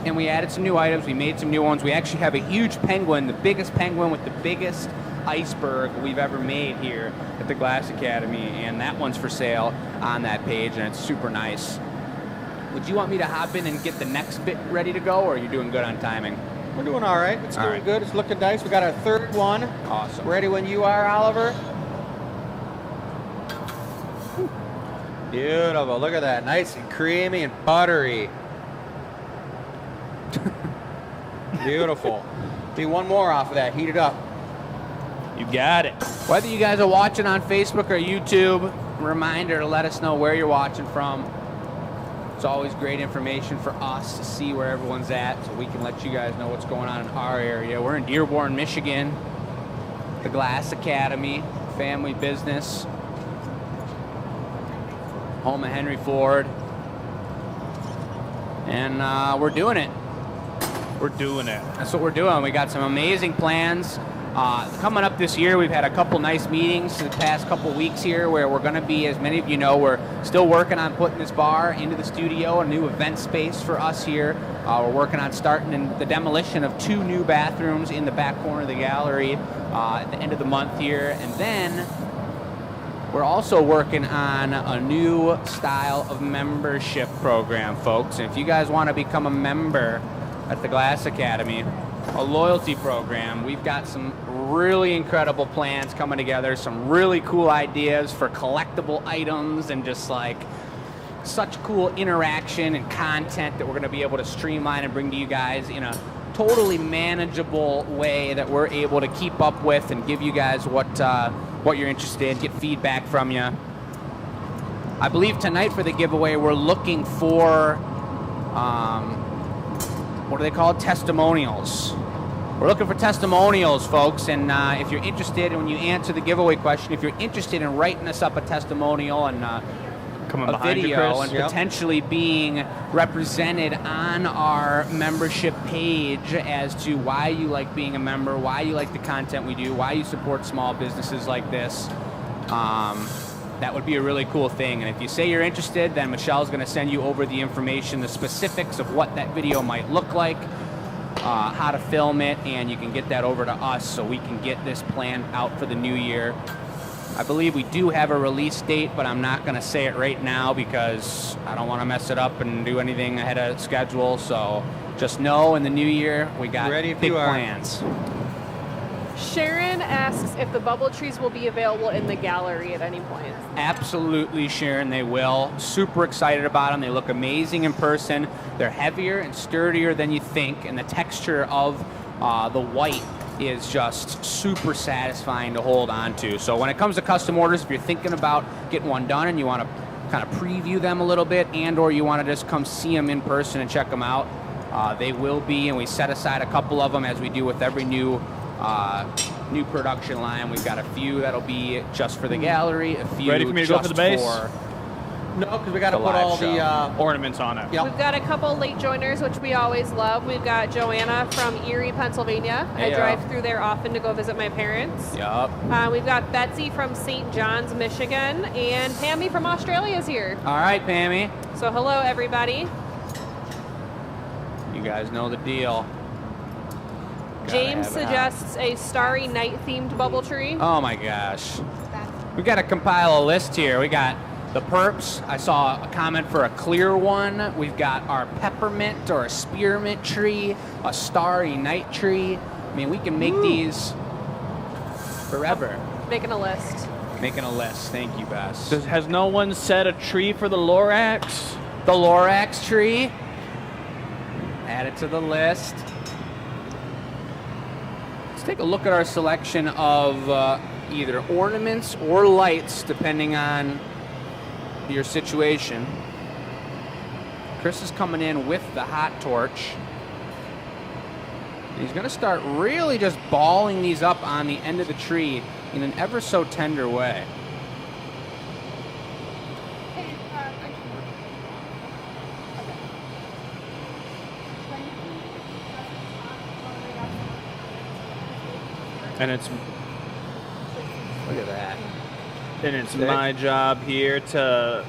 And we added some new items. We made some new ones. We actually have a huge penguin, the biggest penguin with the biggest iceberg we've ever made here at the Glass Academy, and that one's for sale on that page, and it's super nice. Would you want me to hop in and get the next bit ready to go, or are you doing good on timing? We're doing all right. It's All doing right. good. It's looking nice. We got our third one. Awesome. Ready when you are, Oliver. Beautiful. Look at that. Nice and creamy and buttery. Beautiful. Need one more off of that. Heat it up. You got it. Whether you guys are watching on Facebook or YouTube, reminder to let us know where you're watching from. It's always great information for us to see where everyone's at, so we can let you guys know what's going on in our area. We're in Dearborn, Michigan, the Glass Academy, family business, home of Henry Ford, and we're doing it. We're doing it. That's what we're doing. We got some amazing plans. Coming up this year, we've had a couple nice meetings the past couple weeks here where we're going to be, as many of you know, we're still working on putting this bar into the studio, a new event space for us here. We're working on starting in the demolition of 2 new bathrooms in the back corner of the gallery at the end of the month here. And then we're also working on a new style of membership program, folks. And if you guys want to become a member at the Glass Academy, a loyalty program. We've got some really incredible plans coming together, some really cool ideas for collectible items, and just like such cool interaction and content that we're going to be able to streamline and bring to you guys in a totally manageable way that we're able to keep up with and give you guys what you're interested in, get feedback from you. I believe tonight for the giveaway we're looking for what do they call it? Testimonials. We're looking for testimonials, folks, and if you're interested, when you answer the giveaway question, if you're interested in writing us up a testimonial and Coming a behind you, video Chris. and potentially being represented on our membership page as to why you like being a member, why you like the content we do, why you support small businesses like this, that would be a really cool thing. And if you say you're interested, then Michelle's going to send you over the information, the specifics of what that video might look like, how to film it, and you can get that over to us so we can get this planned out for the new year. I believe we do have a release date, but I'm not going to say it right now because I don't want to mess it up and do anything ahead of schedule. So just know in the new year we got Ready if big you are. plans. Sharon asks if the bubble trees will be available in the gallery at any point. Absolutely, Sharon, they will. Super excited about them. They look amazing in person. They're heavier and sturdier than you think, and the texture of the white is just super satisfying to hold on to. So when it comes to custom orders, if you're thinking about getting one done and you want to kind of preview them a little bit, and or you want to just come see them in person and check them out, they will be, and we set aside a couple of them as we do with every new production line. We've got a few that'll be just for the gallery, a few Ready for me to go just for the base? No, because we got to The put live all show. the. Ornaments on it. Yep. We've got a couple late joiners, which we always love. We've got Joanna from Erie, Pennsylvania. I Heyo. drive through there often to go visit my parents. Yup. We've got Betsy from St. John's, Michigan, and Pammy from Australia is here. All right, Pammy. So hello, everybody. You guys know the deal. Gotta James have it on. suggests a Starry Night themed bubble tree. Oh my gosh. That's We got to compile a list here. We got the perps. I saw a comment for a clear one. We've got our peppermint or a spearmint tree, a starry night tree. I mean, we can make these forever. Making a list. Making a list. Thank you, Bess. Has no one set a tree for the Lorax? The Lorax tree. Add it to the list. Let's take a look at our selection of either ornaments or lights, depending on your situation. Chris is coming in with the hot torch. He's going to start really just balling these up on the end of the tree in an ever so tender way. Hey, And it's Look at that. my job here to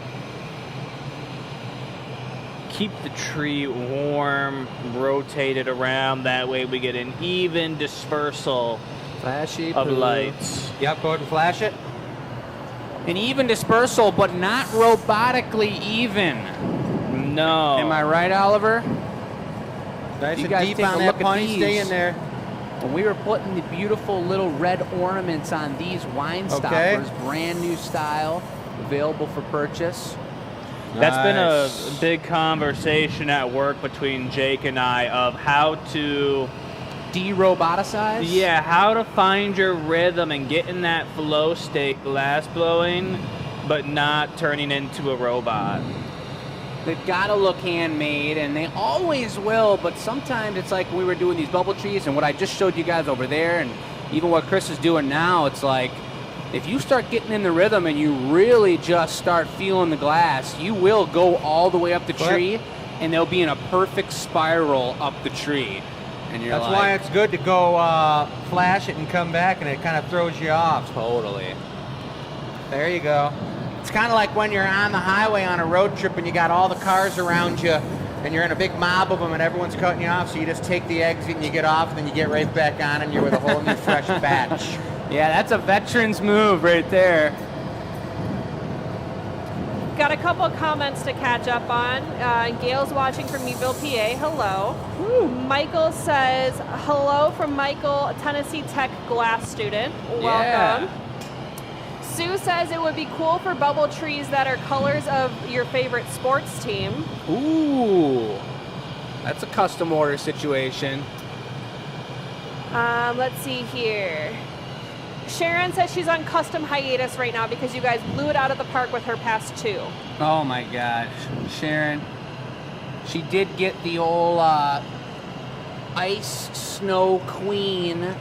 keep the tree warm, rotate it around. That way we get an even dispersal Flashy of poo. lights. Yep, go ahead and flash it. An even dispersal, but not robotically even. No. Am I right, Oliver? Nice You and guys deep take a on look that at punny. these. Stay in there. When we were putting the beautiful little red ornaments on these wine Okay. stoppers, brand new style, available for purchase. That's been Nice. a big conversation at work between Jake and I of how to, De-roboticize? how to find your rhythm and get in that flow state, glass blowing, but not turning into a robot. They've got to look handmade, and they always will, but sometimes it's like we were doing these bubble trees, and what I just showed you guys over there, and even what Chris is doing now, it's like, if you start getting in the rhythm and you really just start feeling the glass, you will go all the way up the tree, and they'll be in a perfect spiral up the tree. And you're That's like, why it's good to go flash it and come back, and it kind of throws you off. totally. There you go. It's kind of like when you're on the highway on a road trip and you got all the cars around you and you're in a big mob of them and everyone's cutting you off, so you just take the exit and you get off and then you get right back on and you're with a whole new fresh batch. Yeah, that's a veteran's move right there. got a couple of comments to catch up on. Gail's watching from Meadville, PA. Hello. Michael says, hello from Michael, a Tennessee Tech glass student. Welcome. Sue says it would be cool for bubble trees that are colors of your favorite sports team. Ooh, that's a custom order situation. Let's see here. Sharon says she's on custom hiatus right now because you guys blew it out of the park with her past 2. Oh my gosh, Sharon. She did get the old Ice Snow Queen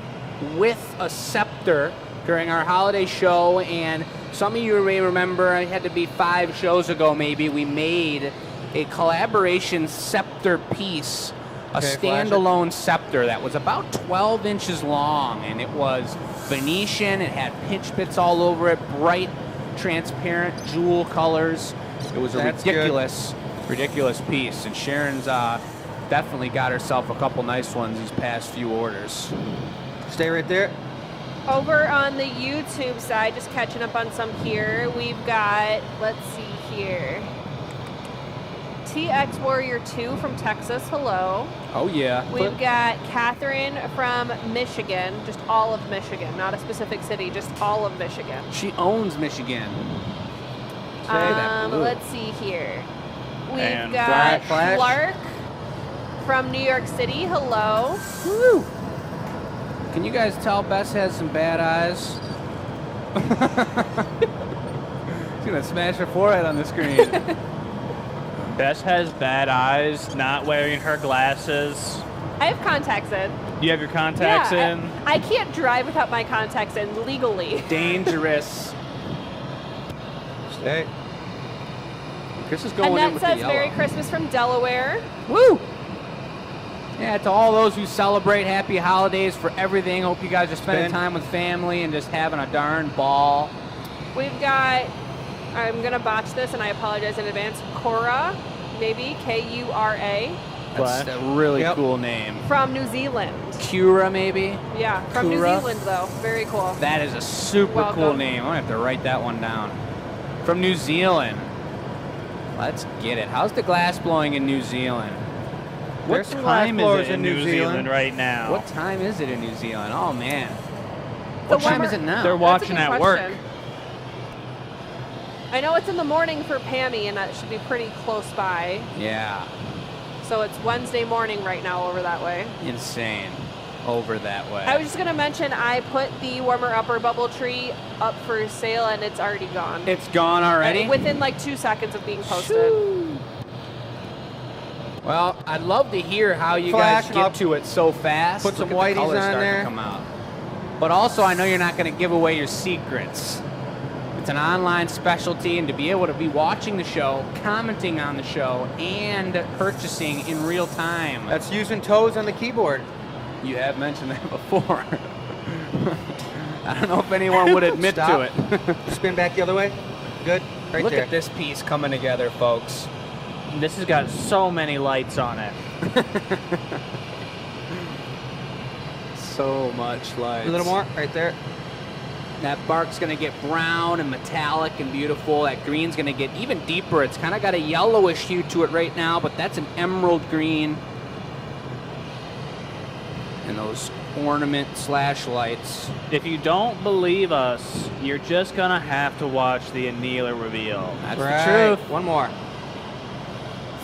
with a scepter during our holiday show, and some of you may remember, it had to be 5 shows ago maybe, we made a collaboration scepter piece, a standalone scepter that was about 12 inches long, and it was Venetian. It had pinch pits all over it, bright, transparent jewel colors. It was a ridiculous piece, and Sharon's definitely got herself a couple nice ones these past few orders. Stay right there. Over on the YouTube side, just catching up on some here, we've got, let's see here, TX Warrior 2 from Texas, hello. Oh yeah. We've got Catherine from Michigan, just all of Michigan, not a specific city, just all of Michigan. She owns Michigan. That blue. Let's see here. We've And got Flash. Clark from New York City, hello. Woo! Can you guys tell Bess has some bad eyes? She's gonna smash her forehead on the screen. Bess has bad eyes, not wearing her glasses. I have contacts in. You have your contacts Yeah, in? I can't drive without my contacts in legally. Dangerous. Stay. Chris is going in Annette with says the yellow. Merry Christmas from Delaware. Woo! Yeah, to all those who celebrate, happy holidays for everything. Hope you guys are spending time with family and just having a darn ball. We've got, I'm going to botch this and I apologize in advance, Cora, maybe, K-U-R-A, That's a really cool name. from New Zealand. Cura, maybe? Yeah, from New Cora. Zealand though. Very cool. That is a super cool Welcome. name. I'm going to have to write that one down. From New Zealand. Let's get it. How's the glass blowing in New Zealand? What There's some time glass is blowers it in New Zealand right now? What time is it in New Zealand? Oh, man. The What time warmer- is it now? They're That's a watching good at work. question. I know it's in the morning for Pammy and that should be pretty close by. Yeah. So it's Wednesday morning right now over that way. Insane. Over that way. I was just going to mention I put the warmer upper bubble tree up for sale and it's already gone. It's gone already? Within like 2 seconds of being posted. Well, I'd love to hear how you Flash guys get up. to it so fast. Put some Look at the whiteys colors on starting there. to come out. But also, I know you're not going to give away your secrets. It's an online specialty, and to be able to be watching the show, commenting on the show, and purchasing in real time. That's using toes on the keyboard. You have mentioned that before. I don't know if anyone would admit to Stop. it. Spin back the other way. Good. Right Look there. at this piece coming together, folks. This has got so many lights on it. So much light. A little more. Right there. That bark's gonna get brown and metallic and beautiful. That green's gonna get even deeper. It's kind of got a yellowish hue to it right now, but that's an emerald green. And those ornament slash lights. If you don't believe us, you're just gonna have to watch the annealer reveal. That's Right. the truth. One more.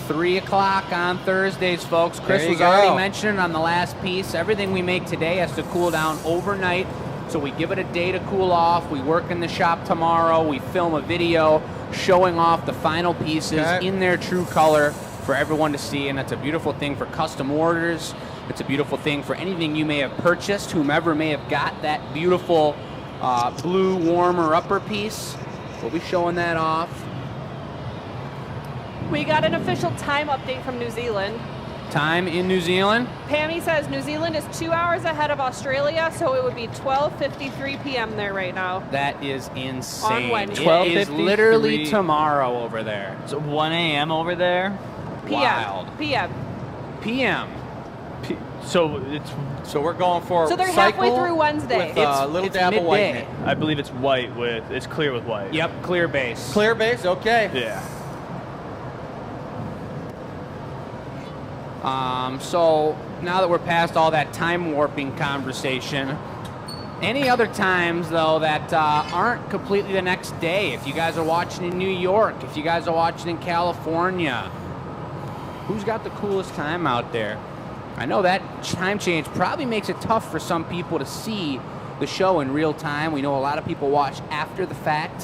3 o'clock on Thursdays, folks. Chris There you was already go. mentioning on the last piece, everything we make today has to cool down overnight. So we give it a day to cool off. We work in the shop tomorrow. We film a video showing off the final pieces Okay. in their true color for everyone to see. And that's a beautiful thing for custom orders. It's a beautiful thing for anything you may have purchased, whomever may have got that beautiful blue warmer upper piece. We'll be showing that off. We got an official time update from New Zealand. Time in New Zealand. Pammy says New Zealand is 2 hours ahead of Australia, so it would be 12:53 p.m. there right now. That is insane. On Wednesday. It is literally 12:53. tomorrow over there. It's 1 a.m. over there. PM. Wild. PM. PM. So it's, So we're going for So they're cycle halfway through Wednesday. with a little it's dab of white in midday. it. I believe it's white with, it's clear with white. Yep, clear base. Clear base, okay. Yeah. So now that we're past all that time warping conversation, any other times though that aren't completely the next day? If you guys are watching in New York, if you guys are watching in California, who's got the coolest time out there? I know that time change probably makes it tough for some people to see the show in real time. We know a lot of people watch after the fact,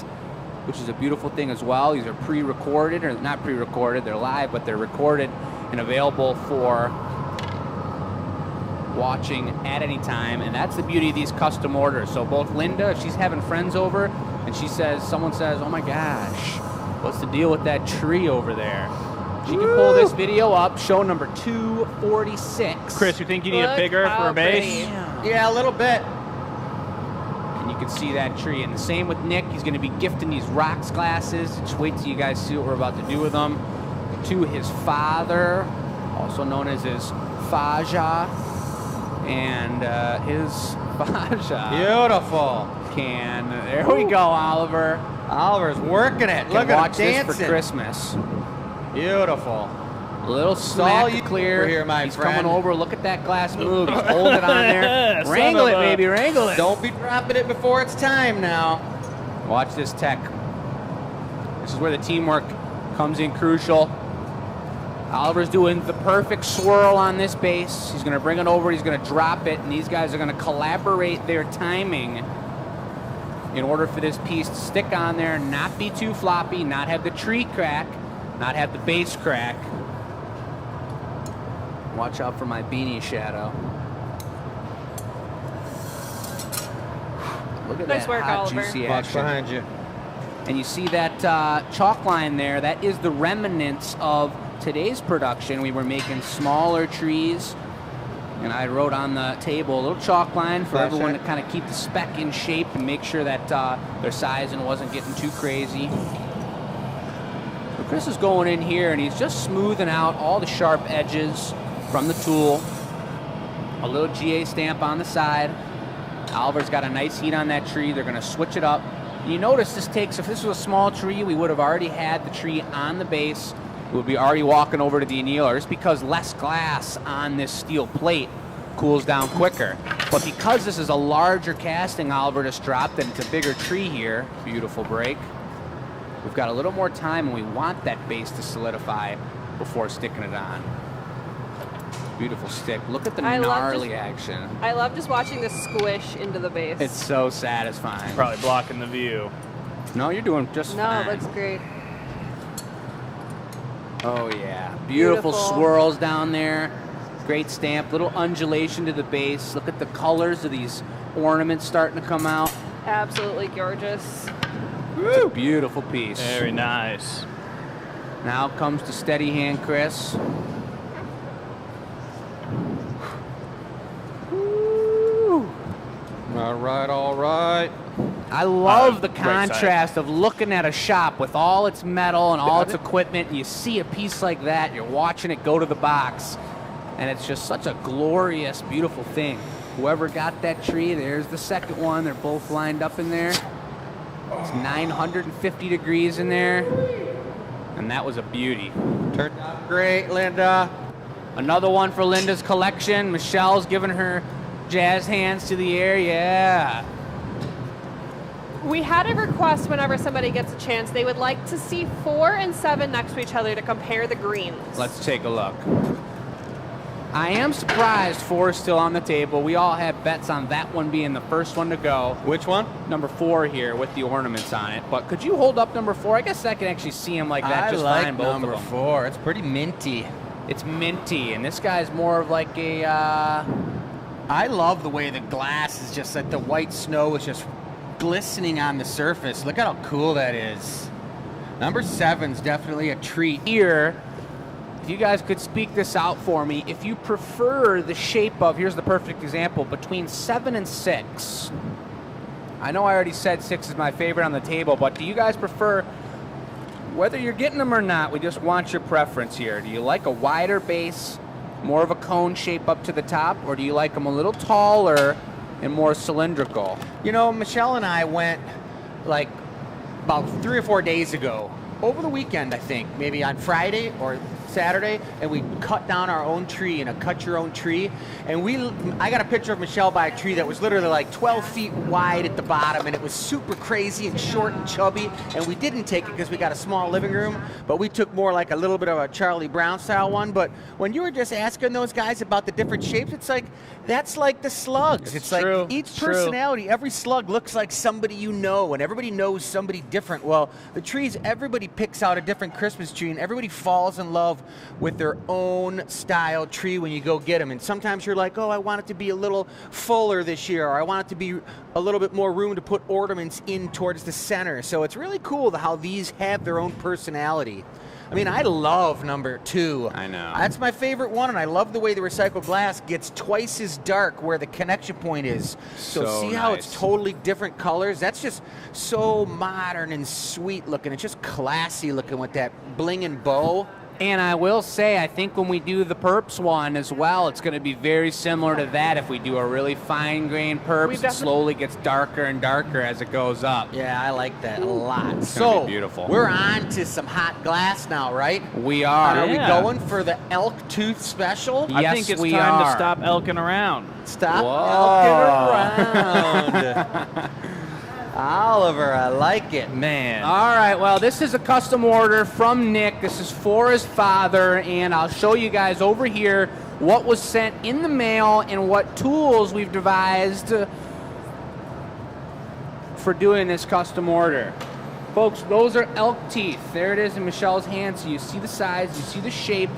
which is a beautiful thing as well. These are pre-recorded, or not pre-recorded, they're live, but they're recorded and available for watching at any time, and that's the beauty of these custom orders. So both Linda, if she's having friends over and someone says, oh my gosh, what's the deal with that tree over there? She can pull this video up, show number 246. Chris, you think you need Look a bigger how for a base? pretty. Yeah, a little bit. And you can see that tree. And the same with Nick. He's going to be gifting these rocks glasses. Just wait till you guys see what we're about to do with them. To his father, also known as his Faja. And his Faja Beautiful. there we go, Oliver. Oliver's working it. Can Look at watch him this dancing. for Christmas. Beautiful. A little all smack you to clear. over here, my He's friend. coming over. Look at that glass move. He's holding it on there. Son Wrangle of it, a- baby. Wrangle it. Don't be dropping it before it's time now. Watch this tech. This is where the teamwork comes in crucial. Oliver's doing the perfect swirl on this base. He's going to bring it over. He's going to drop it. And these guys are going to collaborate their timing in order for this piece to stick on there, not be too floppy, not have the tree crack, not have the base crack. Watch out for my beanie shadow. Look at Nice that work, hot, Oliver. juicy Watch action. behind you. And you see that chalk line there, that is the remnants of today's production. We were making smaller trees, and I wrote on the table a little chalk line for Flash everyone it. to kind of keep the spec in shape and make sure that their sizing wasn't getting too crazy. So Chris is going in here and he's just smoothing out all the sharp edges from the tool. A little GA stamp on the side. Oliver's got a nice heat on that tree. They're going to switch it up. You notice this takes, if this was a small tree, we would have already had the tree on the base. We would be already walking over to the annealer. It's because less glass on this steel plate cools down quicker. But because this is a larger casting Oliver just dropped and it's a bigger tree here, beautiful break, we've got a little more time and we want that base to solidify before sticking it on. Beautiful stick. Look at the I love gnarly action. I love just watching the squish into the base. It's so satisfying. Probably blocking the view. No, you're doing just no, fine. it looks great. Oh yeah, beautiful Beautiful. swirls down there. Great stamp, little undulation to the base. Look at the colors of these ornaments starting to come out. Absolutely gorgeous. It's a beautiful piece. Very nice. Now comes the steady hand, Chris. Woo. All right, all right. I love the Right side. contrast of looking at a shop with all its metal and all its equipment, and you see a piece like that, you're watching it go to the box, and it's just such a glorious, beautiful thing. Whoever got that tree, there's the second one. They're both lined up in there. It's 950 degrees in there, and that was a beauty. Turned out great, Linda. Another one for Linda's collection. Michelle's giving her jazz hands to the air. Yeah. We had a request whenever somebody gets a chance. They would like to see 4 and 7 next to each other to compare the greens. Let's take a look. I am surprised 4 is still on the table. We all had bets on that one being the first one to go. Which one? Number 4 here with the ornaments on it. But could you hold up number 4? I guess I can actually see him like that I just like fine, both number of them. 4. It's pretty minty. It's minty, and this guy's more of like a, I love the way the glass is just like the white snow is just glistening on the surface. Look at how cool that is. Number 7's definitely a treat. here. If you guys could speak this out for me, if you prefer the shape of, here's the perfect example, between 7 and 6. I know I already said 6 is my favorite on the table, but do you guys prefer, whether you're getting them or not, we just want your preference here. Do you like a wider base more of a cone shape up to the top, or do you like them a little taller and more cylindrical? You know, Michelle and I went like about 3 or 4 days ago, over the weekend, I think, maybe on Friday or Saturday, and we cut down our own tree in a cut your own tree. And I got a picture of Michelle by a tree that was literally like 12 feet wide at the bottom, and it was super crazy and short and chubby. And we didn't take it because we got a small living room, but we took more like a little bit of a Charlie Brown style one. But when you were just asking those guys about the different shapes, it's like, that's like the slugs. It's true. like each It's true. personality, every slug looks like somebody you know, and everybody knows somebody different. Well, the trees, everybody picks out a different Christmas tree, and everybody falls in love with their own style tree when you go get them. And sometimes you're like, oh, I want it to be a little fuller this year, or I want it to be a little bit more room to put ornaments in towards the center. So it's really cool how these have their own personality. I mean, I love number 2. I know. That's my favorite one, and I love the way the recycled glass gets twice as dark where the connection point is. So see how it's nice. totally different colors? That's just so modern and sweet looking. It's just classy looking with that bling and bow. And I will say, I think when we do the Perps one as well, it's going to be very similar to that. If we do a really fine-grained Perps, it slowly gets darker and darker as it goes up. Yeah, I like that a lot. It's So, gonna be beautiful. we're on to some hot glass now, right? We are. Are we Yeah. going for the elk tooth special? Yes, I think it's we time are. to stop elking around. Stop Whoa. elking around. Oliver, I like it. Man. All right, well, this is a custom order from Nick. This is for his father, and I'll show you guys over here what was sent in the mail and what tools we've devised for doing this custom order. Folks, those are elk teeth. There it is in Michelle's hand. So you see the size, you see the shape.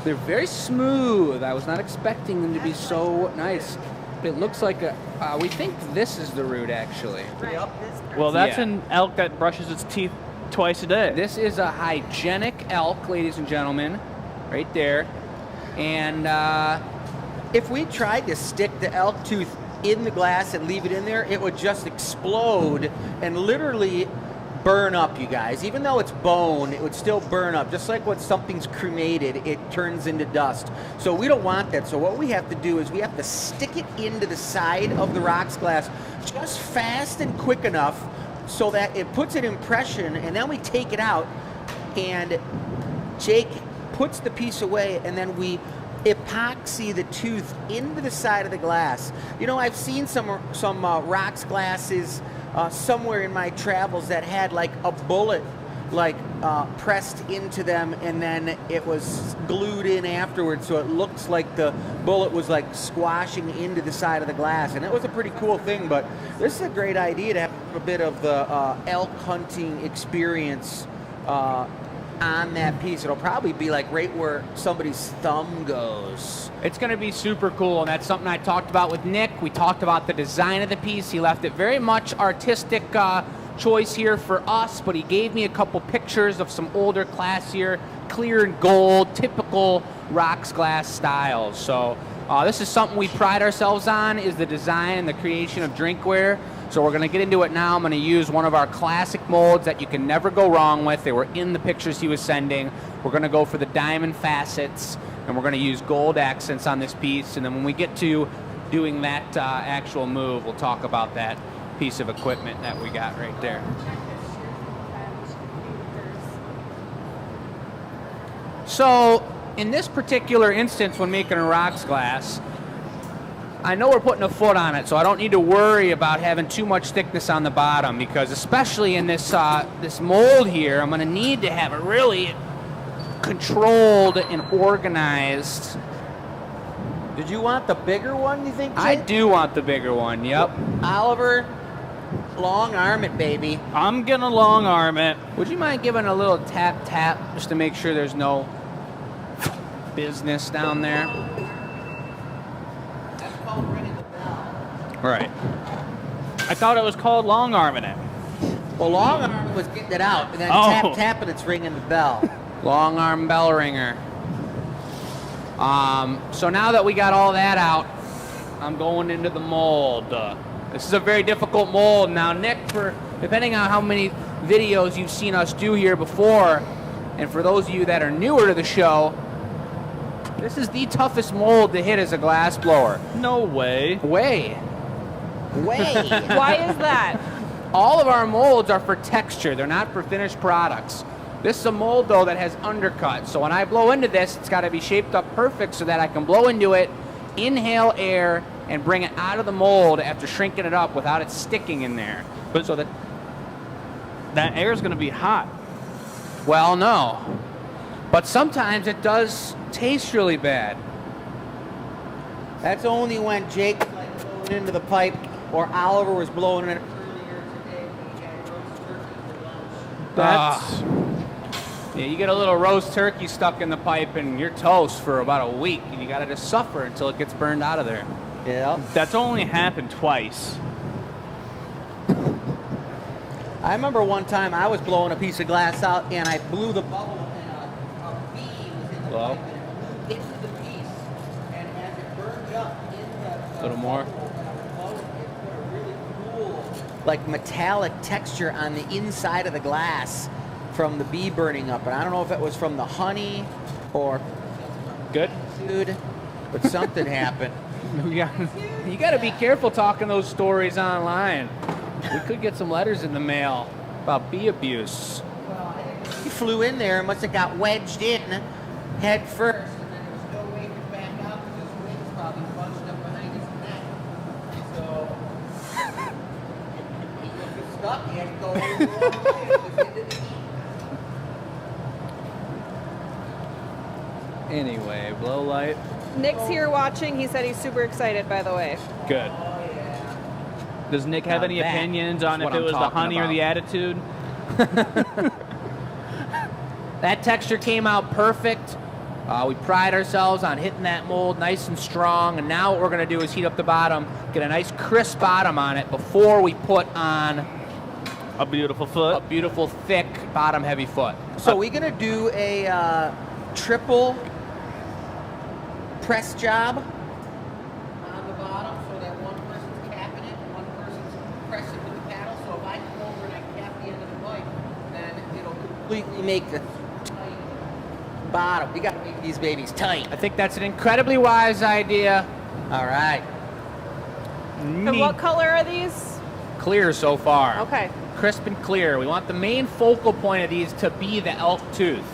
They're very smooth. I was not expecting them to be so nice. It looks like we think this is the root, actually. Right. This Well, that's Yeah. an elk that brushes its teeth twice a day. This is a hygienic elk, ladies and gentlemen, right there. And If we tried to stick the elk tooth in the glass and leave it in there, it would just explode and literally burn up, you guys. Even though it's bone, it would still burn up. Just like when something's cremated, it turns into dust. So we don't want that. So what we have to do is we have to stick it into the side of the rocks glass just fast and quick enough so that it puts an impression, and then we take it out, and Jake puts the piece away, and then we epoxy the tooth into the side of the glass. You know, I've seen some rocks glasses somewhere in my travels that had like a bullet pressed into them, and then it was glued in afterwards, so it looks like the bullet was like squashing into the side of the glass, and it was a pretty cool thing. But this is a great idea to have a bit of the elk hunting experience on that piece. It'll probably be like right where somebody's thumb goes. it's going to be super cool, and that's something I talked about with Nick. We talked about the design of the piece. He left it very much artistic choice here for us, but he gave me a couple pictures of some older, classier, clear and gold, typical rocks glass styles. So this is something we pride ourselves on, is the design and the creation of drinkware. So we're going to get into it now. I'm going to use one of our classic molds that you can never go wrong with. They were in the pictures he was sending. We're going to go for the diamond facets, and we're going to use gold accents on this piece. And then when we get to doing that actual move, we'll talk about that piece of equipment that we got right there. So in this particular instance, when making a rocks glass, I know we're putting a foot on it, so I don't need to worry about having too much thickness on the bottom, because especially in this this mold here, I'm going to need to have it really controlled and organized. Did you want the bigger one, you think, Jake? I do want the bigger one, yep. Oliver, long arm it, baby. I'm gonna long arm it. Would you mind giving a little tap just to make sure there's no business down there? That's called ringing the bell. Right. I thought it was called long arming it. Well, long arm was getting it out, and then Oh. tap, and it's ringing the bell. Long arm bell ringer. So now that we got all that out, I'm going into the mold. This is a very difficult mold. Now, Nick, depending on how many videos you've seen us do here before, and for those of you that are newer to the show, This is the toughest mold to hit as a glass blower. No way. Way. Why is that? All of our molds are for texture. They're not for finished products. This is a mold, though, that has undercut. So when I blow into this, it's got to be shaped up perfect so that I can blow into it, inhale air, and bring it out of the mold after shrinking it up without it sticking in there. But So that, that air is going to be hot. well, no. But sometimes it does taste really bad. That's only when Jake like blowing into the pipe or Oliver was blowing it earlier today when we had roast turkey for lunch. That's Yeah, you get a little roast turkey stuck in the pipe and you're toast for about a week, and you got to just suffer until it gets burned out of there. Yeah. that's only happened twice. I remember one time I was blowing a piece of glass out and I blew the bubble and a bee was in the Hello? pipe and it blew into the piece. And as it burned up in the A little more. bubble, when I was blowing, it put a really cool, like metallic texture on the inside of the glass from the bee burning up. And I don't know if it was from the honey or Good? food, but something happened. You got to be careful talking those stories online. We could get some letters in the mail about bee abuse. He flew in there and must have got wedged in head first, and then there was no way to back out because his wings probably bunched up behind his neck. So he was stuck. He had to go over the wrong way. It was into the heat. Anyway, blow light. Nick's here watching. He said he's super excited, by the way. Good. Does Nick have Now any that opinions is on if what it I'm was the talking honey or about. the attitude? That texture came out perfect. We pride ourselves on hitting that mold nice and strong, and now what we're going to do is heat up the bottom, get a nice crisp bottom on it before we put on A beautiful a foot. beautiful, thick, bottom-heavy foot. So we're gonna do a triple press job on the bottom so that one person's capping it and one person's pressing with the paddle. So if I come over and I cap the end of the pipe, then it'll completely make the tight bottom. We gotta make these babies tight. I think that's an incredibly wise idea. All right. And what color are these? Clear so far. Okay. Crisp and clear. We want the main focal point of these to be the elk tooth.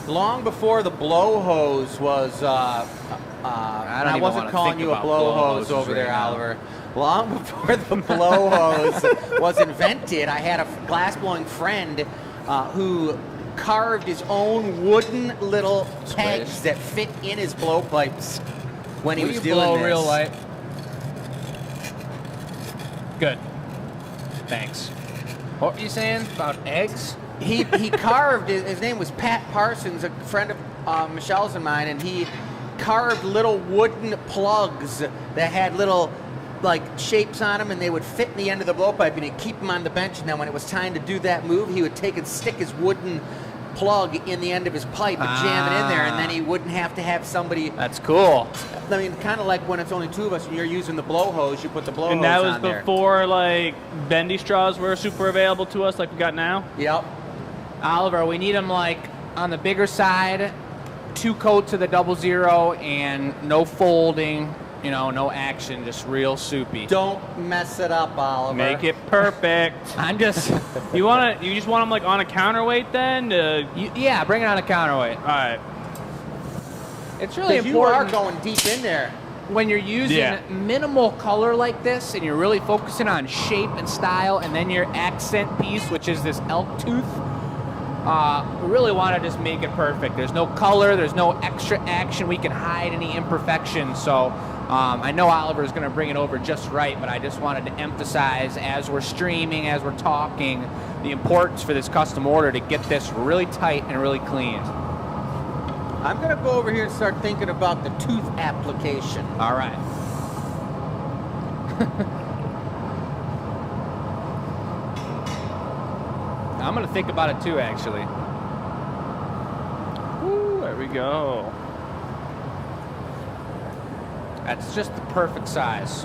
Long before the blow hose was, don't I even wasn't wanna calling think you a about blow blow hose hoses over there, right now. Oliver. Long before the blow hose was invented, I had a glass blowing friend who carved his own wooden little kegs that fit in his blowpipes when he Will was you doing blow this. real light? Good. Thanks. What were you saying about eggs? He carved, his name was Pat Parsons, a friend of Michelle's and mine, and he carved little wooden plugs that had little like shapes on them, and they would fit in the end of the blowpipe, and he'd keep them on the bench, and then when it was time to do that move, he would take and stick his wooden plug in the end of his pipe and jam it in there, and then he wouldn't have to have somebody, That's cool. I mean, kind of like when it's only two of us and you're using the blow hose, you put the blow And hose that was on there. before like bendy straws were super available to us like we got now. Yep. Oliver, we need them like on the bigger side, 2 coats of the 00, and no folding, you know, no action, just real soupy. Don't mess it up, Oliver. Make it perfect. I'm just, You just want them like on a counterweight then? yeah, bring it on a counterweight. All right. It's really 'Cause you are important going deep in there. when you're using Yeah. minimal color like this, and you're really focusing on shape and style, and then your accent piece, which is this elk tooth. We really want to just make it perfect. There's no color, there's no extra action. We can hide any imperfections. So I know Oliver's going to bring it over just right, but I just wanted to emphasize as we're streaming, as we're talking, the importance for this custom order to get this really tight and really clean. I'm going to go over here and start thinking about the tooth application. All right. I'm going to think about it too, actually. Ooh, there we go. That's just the perfect size.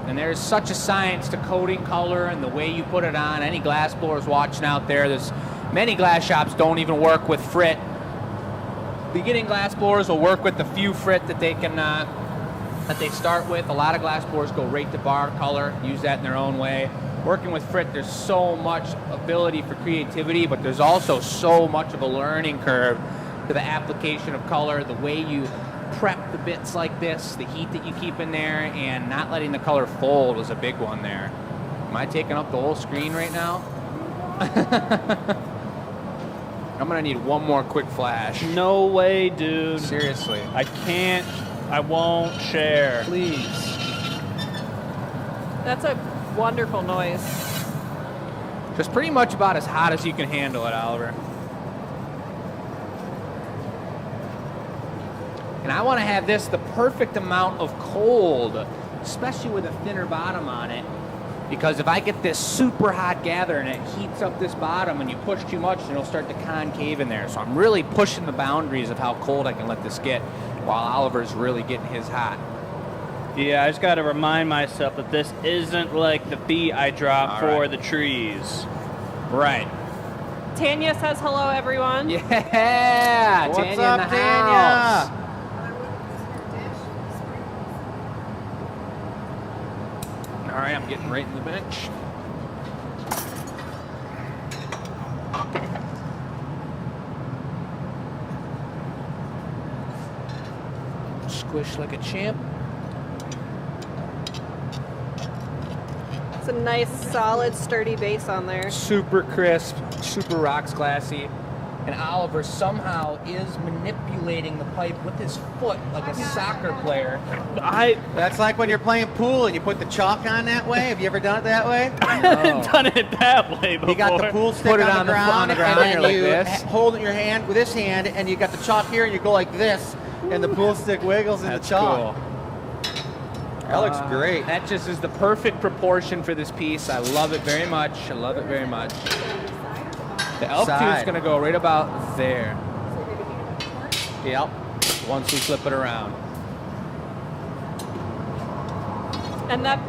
And there's such a science to coating color and the way you put it on. Any glass blowers watching out there, there's many glass shops don't even work with frit. Beginning glass blowers will work with the few frit that they can that they start with. A lot of glass blowers go right to bar color, use that in their own way. Working with frit, there's so much ability for creativity, but there's also so much of a learning curve to the application of color, the way you prep the bits like this, the heat that you keep in there, and not letting the color fold was a big one there. Am I taking up the whole screen right now? I'm gonna need one more quick flash. No way, dude. Seriously. I can't. I won't share. Please. That's a wonderful noise. Just pretty much about as hot as you can handle it, Oliver. And I want to have this the perfect amount of cold, especially with a thinner bottom on it, because if I get this super hot gather and it heats up this bottom and you push too much, it'll start to concave in there. So I'm really pushing the boundaries of how cold I can let this get while Oliver's really getting his hot. Yeah, I just got to remind myself that this isn't like the beat I drop for the trees. Right. Tanya says hello, everyone. Yeah. What's Tanya up, in the Tanya? house. All right, I'm getting right in the bench. Squish like a champ. It's a nice, solid, sturdy base on there. Super crisp, super rocks glassy. And Oliver somehow is manipulating the pipe with his foot like a soccer player. That's like when you're playing pool and you put the chalk on that way. Have you ever done it that way? I haven't done it that way before. You got the pool stick Put it on the ground, and and then you're like you this. hold it in your hand with this hand, and you got the chalk here, and you go like this, and the pool stick wiggles in the That's chalk. cool. That looks great. That just is the perfect proportion for this piece. I love it very much. I love it very much. The altitude's going to go right about there. Yep. Once we flip it around. And that,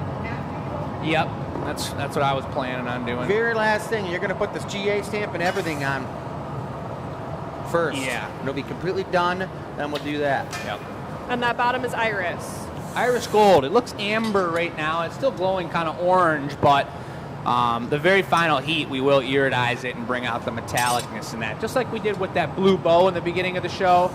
Yep. That's what I was planning on doing. Very last thing, you're going to put this GA stamp and everything on first. Yeah. It'll be completely done, then we'll do that. Yep. and that bottom is iris. Iris gold. It looks amber right now. It's still glowing kind of orange, but the very final heat, we will iridize it and bring out the metallicness in that. Just like we did with that blue bow in the beginning of the show,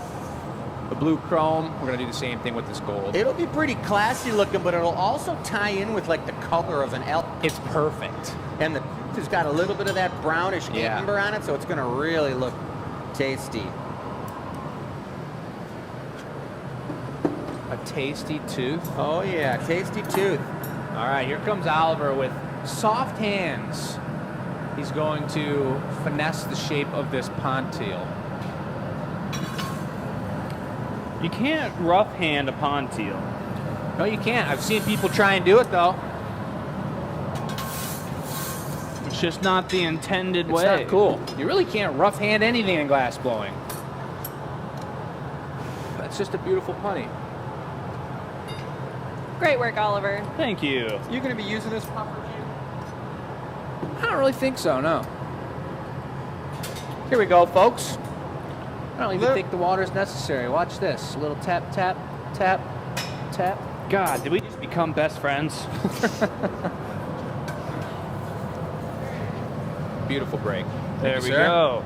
the blue chrome. We're going to do the same thing with this gold. It'll be pretty classy looking, but it'll also tie in with like the color of an elk. It's perfect. And it's got a little bit of that brownish amber on it, so it's going to really look tasty. A tasty tooth. Oh yeah, tasty tooth. All right, here comes Oliver with soft hands. He's going to finesse the shape of this ponteal. You can't rough hand a ponteal. No, you can't. I've seen people try and do it, though. It's just not the intended It's way. not cool. You really can't rough hand anything in glass blowing. That's just a beautiful punny. Great work, Oliver. Thank you. You going to be using this puffer? I don't really think so, no. Here we go, folks. I don't even think the water's necessary. Watch this. A little tap, tap, tap, tap. God, did we just become best friends? Beautiful break. There Thank we you, sir. go.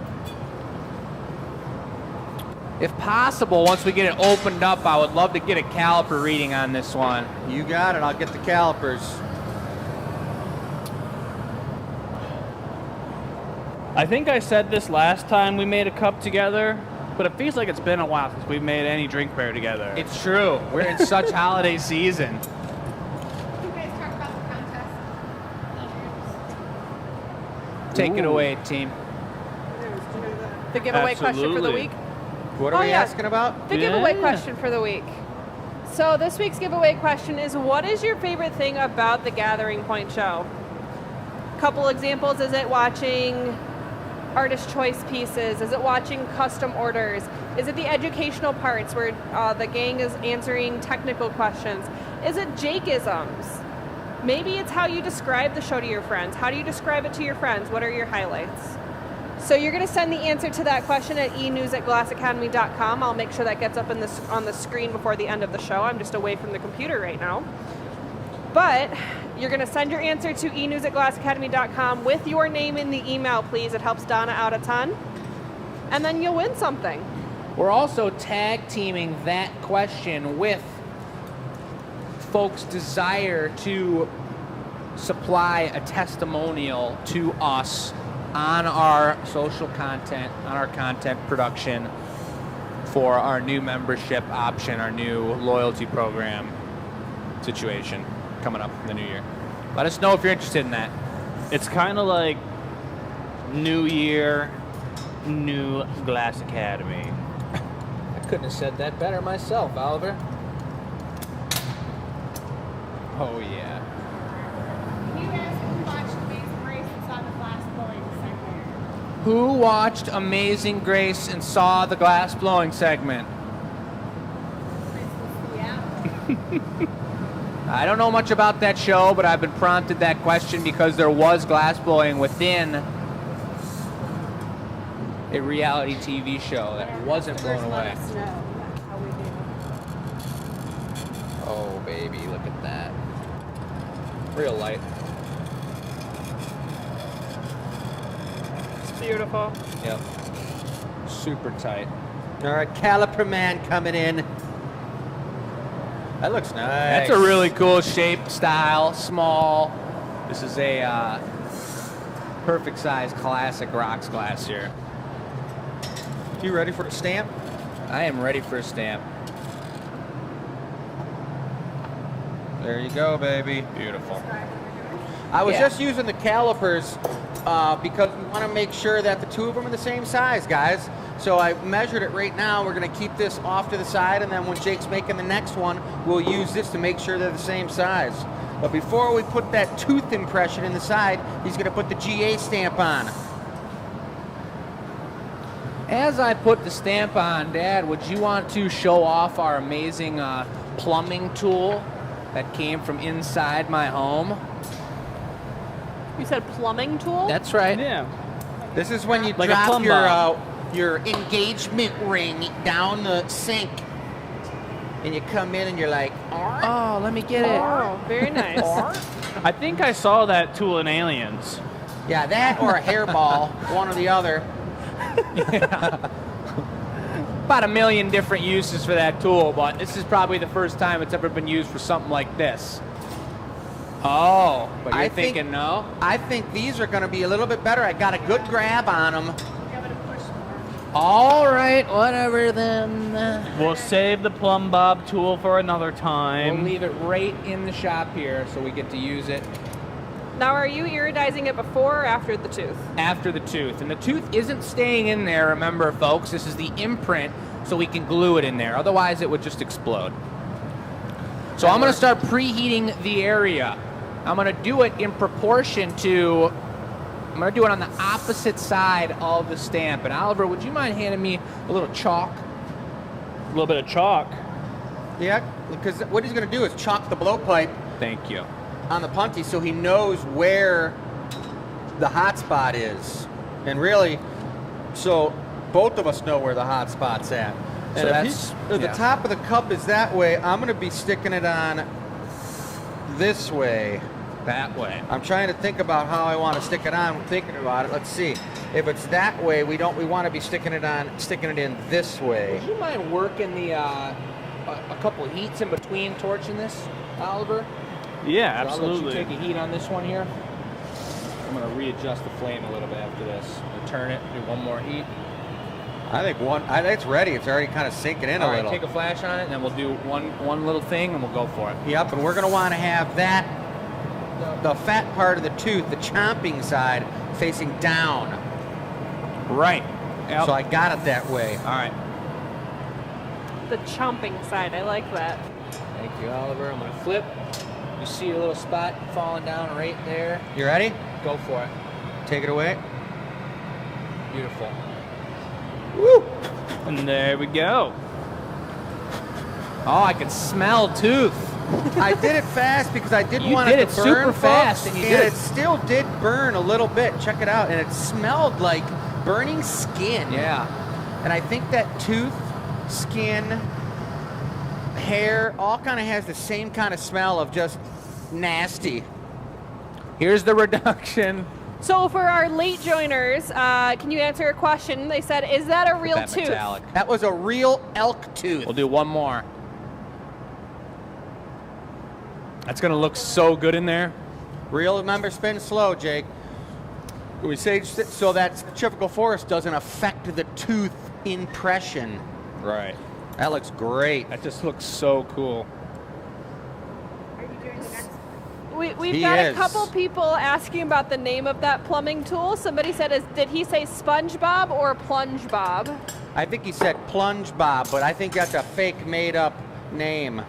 If possible, once we get it opened up, I would love to get a caliper reading on this one. You got it. I'll get the calipers. I think I said this last time we made a cup together, but it feels like it's been a while since we've made any drink pair together. It's true. We're in such holiday season. You guys talk about the contest. Take it away, team. The giveaway question for the Absolutely. week. What are we asking about? The giveaway Yeah. question for the week. So this week's giveaway question is, what is your favorite thing about the Gathering Point show? Couple examples. Is it watching artist choice pieces? Is it watching custom orders? Is it the educational parts where the gang is answering technical questions? Is it Jake-isms? Maybe it's how you describe the show to your friends. How do you describe it to your friends? What are your highlights? So you're going to send the answer to that question at enews@glassacademy.com. I'll make sure that gets up on the screen before the end of the show. I'm just away from the computer right now. But you're going to send your answer to enews@glassacademy.com with your name in the email, please. It helps Donna out a ton. And then you'll win something. We're also tag teaming that question with folks' desire to supply a testimonial to us on our social content, on our content production for our new membership option, our new loyalty program situation coming up in the new year. Let us know if you're interested in that. It's kind of like New Year, New Glass Academy. I couldn't have said that better myself, Oliver. Oh, yeah. You guys who watched Amazing Race and saw the glass blowing segment. Who watched Amazing Grace and saw the glass blowing segment? Yeah. I don't know much about that show, but I've been prompted that question because there was glass blowing within a reality TV show that wasn't blown away. Let us know how we do. Oh, baby, look at that. Real light. It's beautiful. Yep. Super tight. All right, caliper man coming in. That looks nice. That's a really cool shape, style, small. This is a perfect size classic rocks glass here. You ready for the stamp? I am ready for a stamp. There you go, baby. Beautiful. I was Yeah. just using the calipers because we want to make sure that the two of them are the same size, guys. So I measured it right now. We're going to keep this off to the side, and then when Jake's making the next one, we'll use this to make sure they're the same size. But before we put that tooth impression in the side, he's going to put the GA stamp on. As I put the stamp on, Dad, would you want to show off our amazing plumbing tool that came from inside my home? You said plumbing tool? That's right. Yeah. This is when you Like a drop plumb bob. your engagement ring down the sink, and you come in and you're like, Oh, let me get it. Oh, very nice. I think I saw that tool in Aliens. yeah, that or a hairball, one or the other. About 1 million different uses for that tool, but this is probably the first time it's ever been used for something like this. Oh, but you're I think- thinking no? I think these are going to be a little bit better. I got a good grab on them. Give it a push more. All right, whatever then. We'll save the plumb bob tool for another We'll time. leave it right in the shop here so we get to use it Now, are you iridizing it before or after the tooth? after the tooth. And the tooth isn't staying in there, remember, folks. This is the imprint, so we can glue it in there. Otherwise, it would just explode. So I'm going to start preheating the area. I'm going to do it in proportion to... I'm going to do it on the opposite side of the stamp. And Oliver, would you mind handing me a little chalk? A little bit of chalk. Yeah, because what he's going to do is chalk the blowpipe Thank you. on the punty so he knows where the hot spot is. And really, so both of us know where the hot spot's at. So And that's- if the yeah. top of the cup is that way, I'm going to be sticking it on this way. That way. I'm trying to think about how I want to stick it on. I'm thinking about it. Let's see. If it's that way, we want to be sticking it in this way. Would you mind working the a couple of heats in between torching this, Oliver? Yeah, I'll let absolutely. you take a heat on this one here. I'm going to readjust the flame a little bit after this. Turn it, do one more heat. I think it's ready. It's already kind of sinking in All a right, little. take a flash on it, and then we'll do one little thing, and we'll go for it. Yep, and we're going to want to have that, the fat part of the tooth, the chomping side, facing down. Right. Yep. So I got it that way. All right. The chomping side, I like that. Thank you, Oliver. I'm going to flip. You see a little spot falling down right there? You ready? Go for it. Take it away. Beautiful. Woo! And there we go. Oh, I can smell tooth. I did it fast because I didn't You want did it it to burn, super folks, fast, and you did it still did burn a little bit. Check it out, and it smelled like burning skin. Yeah. And I think that tooth, skin, hair, all kind of has the same kind of smell of just nasty. Here's the reduction. So for our late joiners, can you answer a question? They said, is that a real That tooth? metallic. That was a real elk tooth. We'll do one more. That's gonna look so good in there. Real, remember, spin slow, Jake. We say so that centrifugal force doesn't affect the tooth impression. Right. That looks great. That just looks so cool. Are you doing the next? We've He got is. a couple people asking about the name of that plumbing tool. Somebody said, did he say SpongeBob or Plunge Bob? I think he said plunge bob, but I think that's a fake made up name.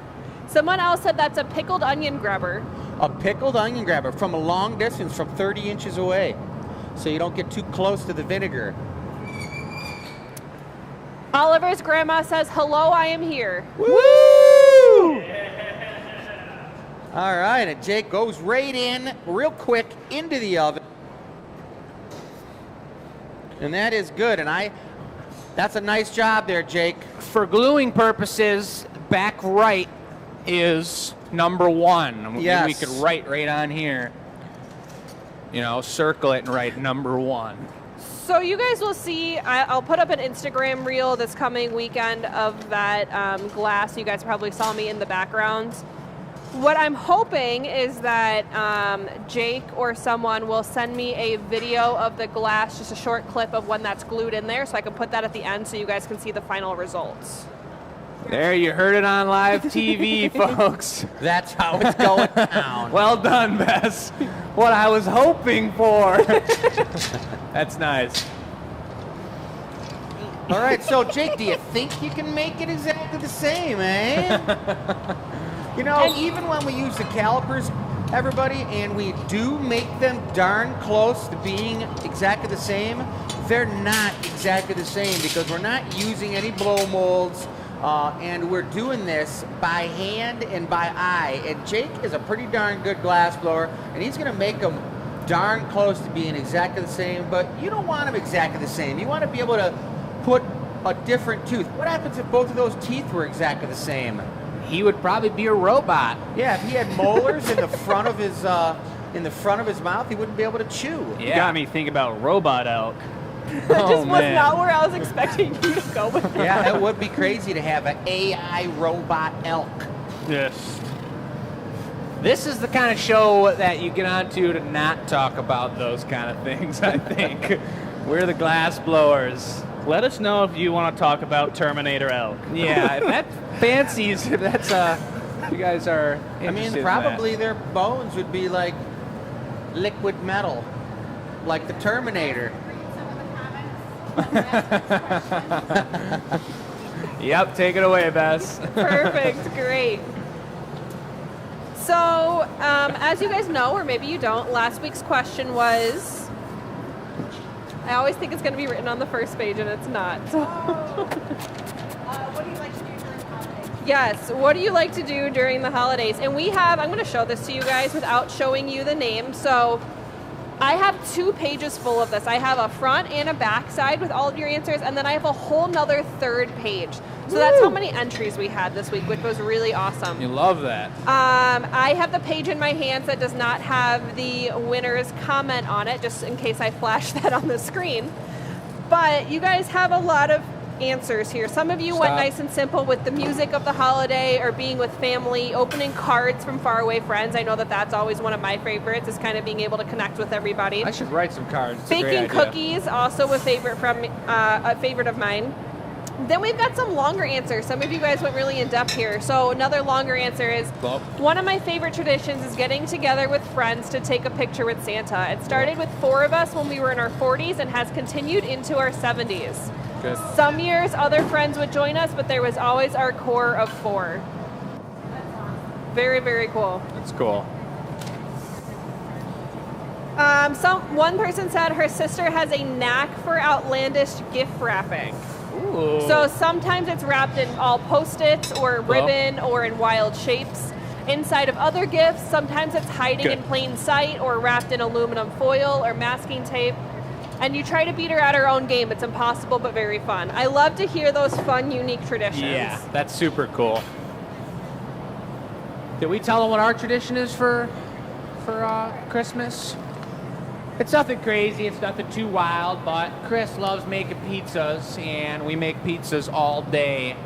Someone else said that's a pickled onion grabber. A pickled onion grabber from a long distance, from 30 inches away, so you don't get too close to the vinegar. Oliver's grandma says, hello, I am here. Woo! All right, and Jake goes right in, real quick, into the oven. And that is good, and that's a nice job there, Jake. For gluing purposes, back right is number 1. Yes. We could write right on here. You know, circle it and write number 1. So you guys will see, I'll put up an Instagram reel this coming weekend of that glass. You guys probably saw me in the background. What I'm hoping is that Jake or someone will send me a video of the glass, just a short clip of when that's glued in there, so I can put that at the end so you guys can see the final results. There, you heard it on live TV, folks. That's how it's going down. Well done, Bess. What I was hoping for. That's nice. All right, so Jake, do you think you can make it exactly the same, eh? You know, even when we use the calipers, everybody, and we do make them darn close to being exactly the same, they're not exactly the same because we're not using any blow molds, and we're doing this by hand and by eye. And Jake is a pretty darn good glass blower, and he's going to make them darn close to being exactly the same, but you don't want them exactly the same. You want to be able to put a different tooth. What happens if both of those teeth were exactly the same? He would probably be a robot. Yeah, if he had molars in the front of his mouth, he wouldn't be able to chew. Yeah. You got me thinking about robot elk. That just was man. not where I was expecting you to go with that. Yeah, it would be crazy to have an AI robot elk. Yes. This is the kind of show that you get onto to not talk about those kind of things, I think. We're the glass blowers. Let us know if you want to talk about Terminator elk. Yeah, if that fancies, if that's you guys are I interested mean, in probably their bones would be like liquid metal, like the Terminator. Read some of the comments. that. Yep, take it away, Bess. Perfect, great. So, as you guys know, or maybe you don't, last week's question was, I always think it's going to be written on the first page, and it's not. So. What do you like to do during the holidays? Yes, what do you like to do during the holidays? And we have, I'm going to show this to you guys without showing you the name. So I have 2 pages full of this. I have a front and a back side with all of your answers, and then I have a whole nother 3rd page. So that's how many entries we had this week, which was really awesome. You love that. I have the page in my hands that does not have the winner's comment on it, just in case I flash that on the screen. But you guys have a lot of answers here. Some of you went Stop. nice and simple with the music of the holiday or being with family, opening cards from faraway friends. I know that that's always one of my favorites, is kind of being able to connect with everybody. I should write some cards. It's a great Baking idea. cookies, also a favorite of mine. Then we've got some longer answers. Some of you guys went really in depth here. So another longer answer is, Well. one of my favorite traditions is getting together with friends to take a picture with Santa. It started with 4 of us when we were in our 40s and has continued into our 70s. Good. Some years other friends would join us, but there was always our core of 4. Very, very cool. That's cool. One person said her sister has a knack for outlandish gift wrapping. Ooh. So sometimes it's wrapped in all Post-its or ribbon or in wild shapes. inside of other gifts. Sometimes it's hiding Good. in plain sight or wrapped in aluminum foil or masking tape. And you try to beat her at her own game. It's impossible, but very fun. I love to hear those fun, unique traditions. Yeah, that's super cool. Did we tell them what our tradition is for Christmas? It's nothing crazy. It's nothing too wild, but Chris loves making pizzas, and we make pizzas all day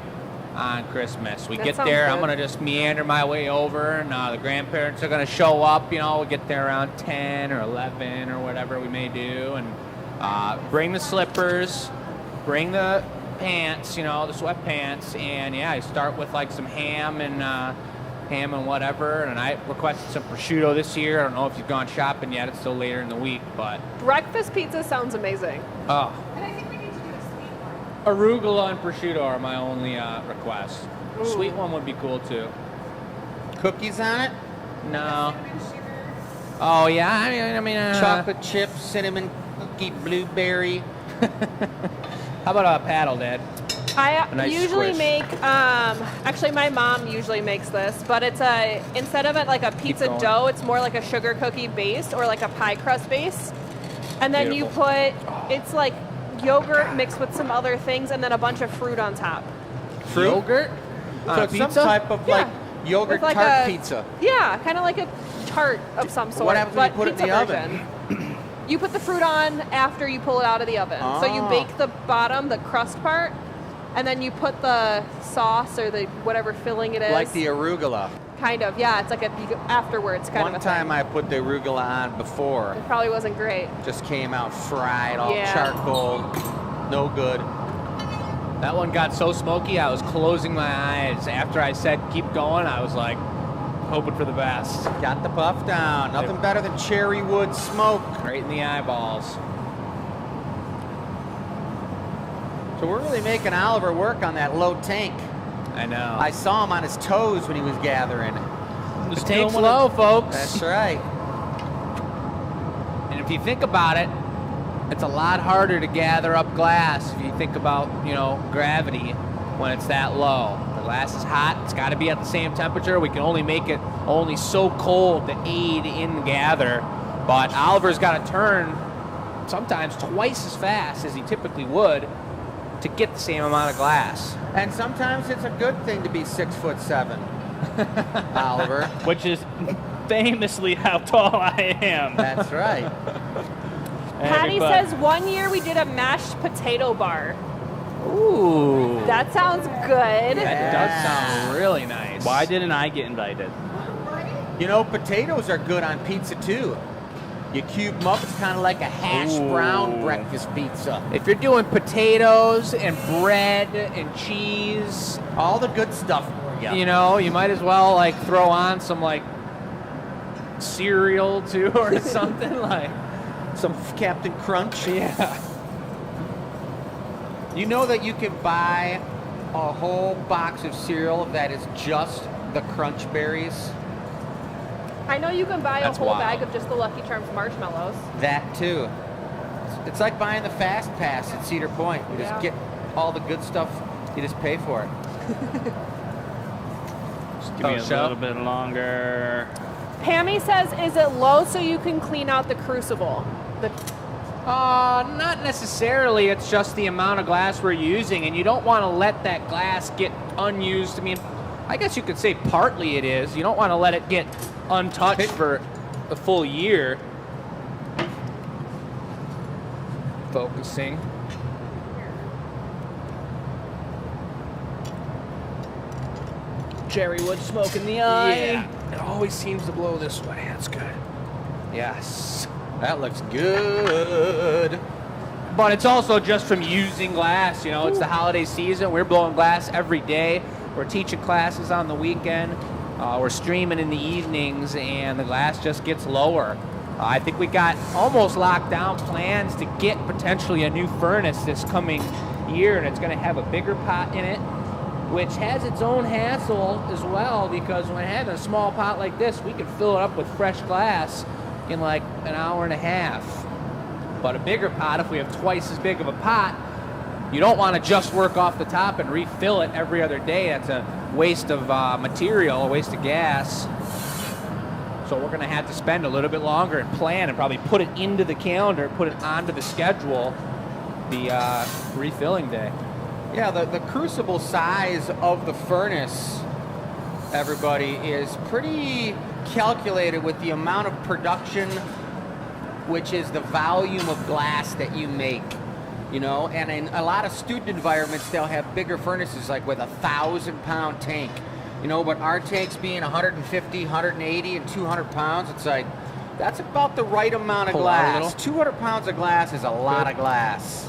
on Christmas. We That get sounds there. good. I'm gonna just meander my way over, and the grandparents are gonna show up. You know, we get there around 10 or 11 or whatever we may do, and bring the slippers, bring the pants, you know, the sweatpants, and yeah, I start with like some ham and whatever. And I requested some prosciutto this year. I don't know if you've gone shopping yet. It's still later in the week, but Breakfast pizza sounds amazing. oh, And I think we need to do a sweet one. arugula and prosciutto are my only requests. Ooh. Sweet one would be cool too. Cookies on it, No. Cinnamon sugar. Oh yeah, I mean, chocolate chip, cinnamon cookie, blueberry. How about a paddle, Dad? I A nice usually squish. make, actually my mom usually makes this, but it's instead of it like a pizza going. dough, it's more like a sugar cookie base or like a pie crust base. And then you Beautiful. put, it's like yogurt mixed with some other things and then a bunch of fruit on top. Fruit? Yogurt? On So a it's some pizza? type of like yogurt With like tart a- pizza. Yeah, kind of like a tart of some sort. What happens when but you put it in pizza the oven? version. You put the fruit on after you pull it out of the oven. So you Oh. bake the bottom, the crust part, and then you put the sauce or the whatever filling it is. Like the arugula. Kind of, yeah. It's like afterwards kind One of a time thing. I put the arugula on before. It probably wasn't great. Just came out fried, all Yeah. charcoal. No good. That one got so smoky, I was closing my eyes. After I said keep going, I was like hoping for the best. Got the puff down. Nothing better than cherry wood smoke. Right in the eyeballs. So we're really making Oliver work on that low tank. I know. I saw him on his toes when he was gathering. The tank's low, folks. That's right. And if you think about it, it's a lot harder to gather up glass if you think about, you know, gravity when it's that low. The glass is hot. It's got to be at the same temperature. We can only make it only so cold to aid in gather. But Oliver's got to turn sometimes twice as fast as he typically would to get the same amount of glass. And sometimes it's a good thing to be 6'7", Oliver. Which is famously how tall I am. That's right. Patty Everybody- says 1 year we did a mashed potato bar. Ooh. That sounds good. That does sound really nice. Why didn't I get invited? You know, potatoes are good on pizza too. You cube them up, it's kind of like a hash brown breakfast pizza. If you're doing potatoes and bread and cheese, All the good stuff for you. you know, you might as well like throw on some like cereal too or something like. Some Captain Crunch. Yeah. You know that you can buy a whole box of cereal that is just the Crunch Berries? I know you can buy That's a whole wild. bag of just the Lucky Charms marshmallows. That too. It's like buying the Fast Pass at Cedar Point. You just Yeah. get all the good stuff, you just pay for it. Just give me a show. little bit longer. Pammy says, is it low so you can clean out the crucible? Not necessarily. It's just the amount of glass we're using, and you don't want to let that glass get unused. I mean, I guess you could say partly it is. You don't want to let it get untouched for a full year. Focusing. Cherry wood smoke in the eye. Yeah. It always seems to blow this way. That's good. Yes. That looks good. But it's also just from using glass. You know, it's the holiday season. We're blowing glass every day. We're teaching classes on the weekend. We're streaming in the evenings, and the glass just gets lower. I think we got almost locked down plans to get potentially a new furnace this coming year, and it's going to have a bigger pot in it, which has its own hassle as well, because when having a small pot like this, we can fill it up with fresh glass in like an hour and a half. But a bigger pot, if we have twice as big of a pot, You don't want to just work off the top and refill it every other day. That's a waste of material, a waste of gas. So we're going to have to spend a little bit longer and plan and probably put it into the calendar, put it onto the schedule, the refilling day. Yeah, the crucible size of the furnace, everybody, is pretty calculated with the amount of production, which is the volume of glass that you make. You know, and in a lot of student environments, they'll have bigger furnaces, like with 1,000-pound tank. You know, but our tanks being 150, 180, and 200 pounds, it's like, that's about the right amount of Pull out a glass. little. 200 pounds of glass is a lot of glass.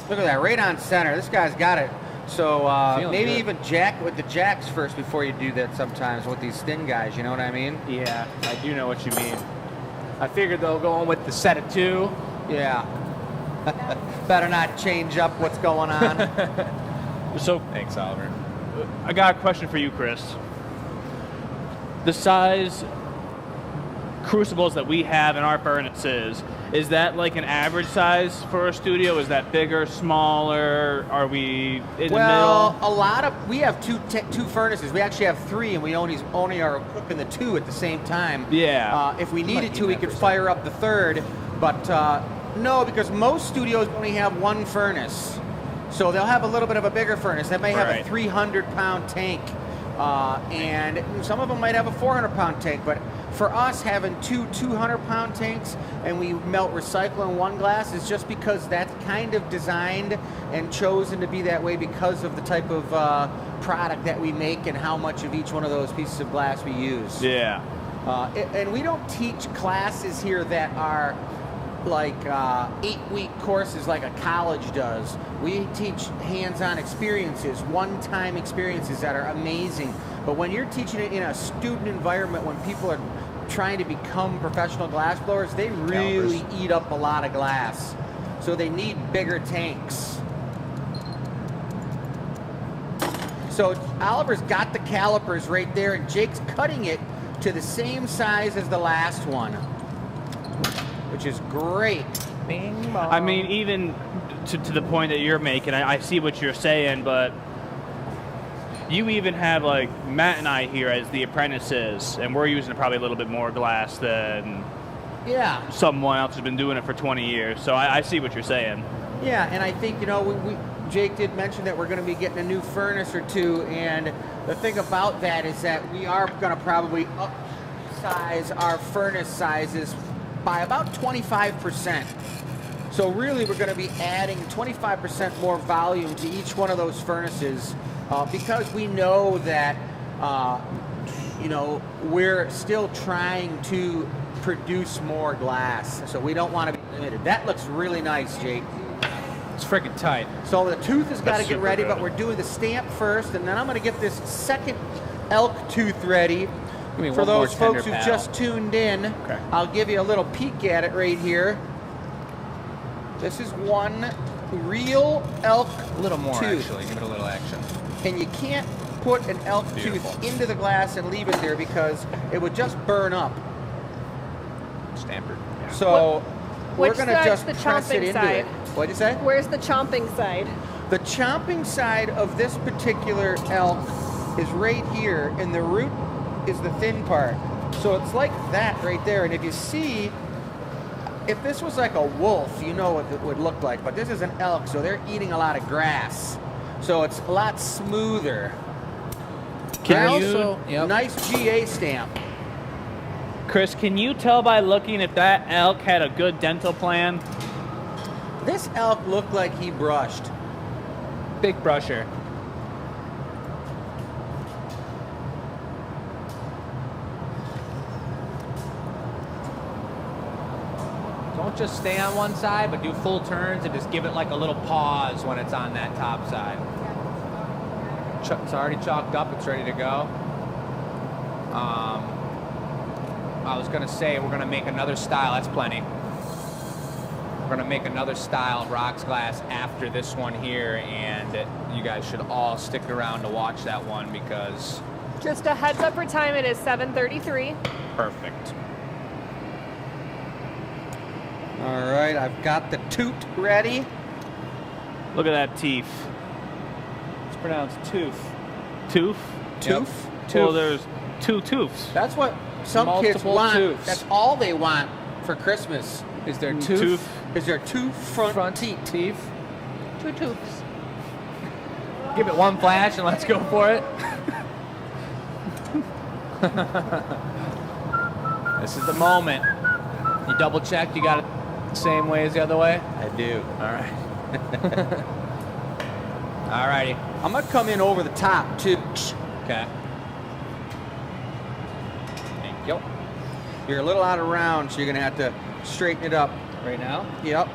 Look at that, right on center. This guy's got it. So maybe good. even jack with the jacks first before you do that sometimes with these thin guys, you know what I mean? Yeah, I do know what you mean. I figured they'll go on with the set of 2. Yeah. Better not change up what's going on. So Thanks, Oliver. I got a question for you, Chris. The size crucibles that we have in our furnaces, is that like an average size for a studio? Is that bigger, smaller? Are we in the Well, middle? we have two furnaces. We actually have 3, and we only are cooking the 2 at the same time. Yeah. If we Might needed be to, we that could percent. fire up the 3rd, but no, because most studios only have 1 furnace. So they'll have a little bit of a bigger furnace. They may have Right. a 300-pound tank, and some of them might have a 400-pound tank. But for us, having 2 200-pound tanks and we melt recycle in 1 glass is just because that's kind of designed and chosen to be that way because of the type of product that we make and how much of each one of those pieces of glass we use. Yeah. And we don't teach classes here that are like 8-week courses like a college does. We teach hands-on experiences, one-time experiences that are amazing. But when you're teaching it in a student environment, when people are trying to become professional glass blowers, they really eat up a lot of glass. So they need bigger tanks. So Oliver's got the calipers right there, and Jake's cutting it to the same size as the last one, which is great. Bing bong. I mean, even to the point that you're making, I see what you're saying, but you even have like Matt and I here as the apprentices, and we're using probably a little bit more glass than Yeah, someone else who's been doing it for 20 years. So I see what you're saying. yeah, and I think, you know, Jake did mention that we're going to be getting a new furnace or 2, and the thing about that is that we are going to probably upsize our furnace sizes by about 25%. So really we're going to be adding 25% more volume to each one of those furnaces because we know that, you know, we're still trying to produce more glass. So we don't want to be limited. That looks really nice, Jake. It's freaking tight. So the tooth has got to That's get super ready, good. but we're doing the stamp first, and then I'm going to get this second elk tooth ready. Give me For one more those folks tender who pal. just tuned in, Okay. I'll give you a little peek at it right here. This is one real elk A little more, tooth. actually. Give it a little action. And you can't put an elk Beautiful. tooth into the glass and leave it there because it would just burn up. Stampered. Yeah. So we're Which going to side's just the press it chomping into side? it. What'd you say? Where's the chomping side? The chomping side of this particular elk is right here, and the root is the thin part. So it's like that right there. And if you see, if this was like a wolf, you know what it would look like. But this is an elk, so they're eating a lot of grass. So it's a lot smoother. Can you- also, yep. Nice GA stamp. Chris, can you tell by looking if that elk had a good dental plan? This elk looked like he brushed. Big brusher. Don't just stay on one side, but do full turns and just give it like a little pause when it's on that top side. It's already chalked up. It's ready to go. I was going to say we're going to make another style. That's plenty. We're going to make another style of rocks glass after this one here, and you guys should all stick around to watch that one because Just a heads up for time, it is 7:33. perfect. All right, I've got the toot ready. Look at that teeth. It's pronounced tooth. Tooth? Tooth? Well, there's 2 tooths. That's what some kids Multiple want. tooths. That's all they want for Christmas. Is there Tooth. Is there 2 front teeth? teeth? 2 tooths. Give it one flash and let's go for it. This is the moment. You double checked, you got it the same way as the other way? I do. All right. All righty. I'm gonna come in over the top too. Okay. Thank you. You're a little out of round, so you're gonna have to straighten it up. Right now? Yep.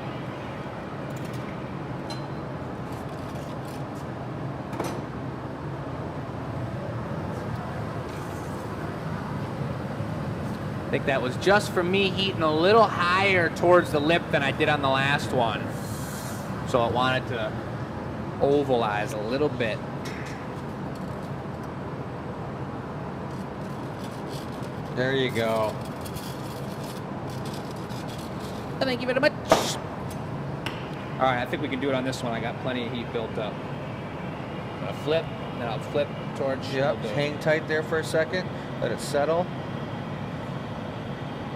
I think that was just for me heating a little higher towards the lip than I did on the last one. So it wanted to ovalize a little bit. There you go. Thank you very much. All right, I think we can do it on this one. I got plenty of heat built up. I'm gonna flip, then I'll flip towards you. Yep. Hang tight there for a second. Let it settle.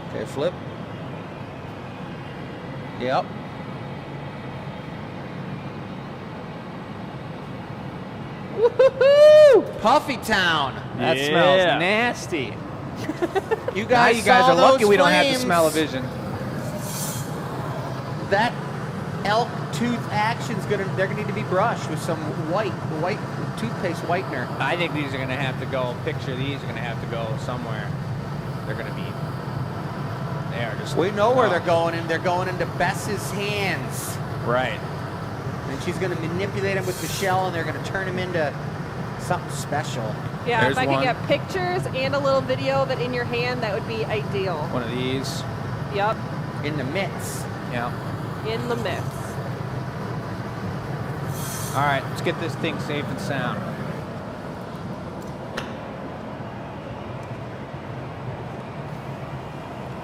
Okay, flip. Yep. Woohoo! Puffy Town. That Yeah. smells nasty. You Now guys, you guys saw are lucky those we don't have the flames. smell of vision. That elk tooth action's they're gonna need to be brushed with some white toothpaste whitener. I think these are gonna have to go. Picture these are gonna have to go somewhere. They're gonna be. They are just. We know where they're going, and they're going into Bess's hands. Right. And she's gonna manipulate them with Michelle, and they're gonna turn them into something special. Yeah, There's if I one. could get pictures and a little video of it in your hand, that would be ideal. One of these. Yep, In the mitts. Yeah. in the mix. All right, let's get this thing safe and sound.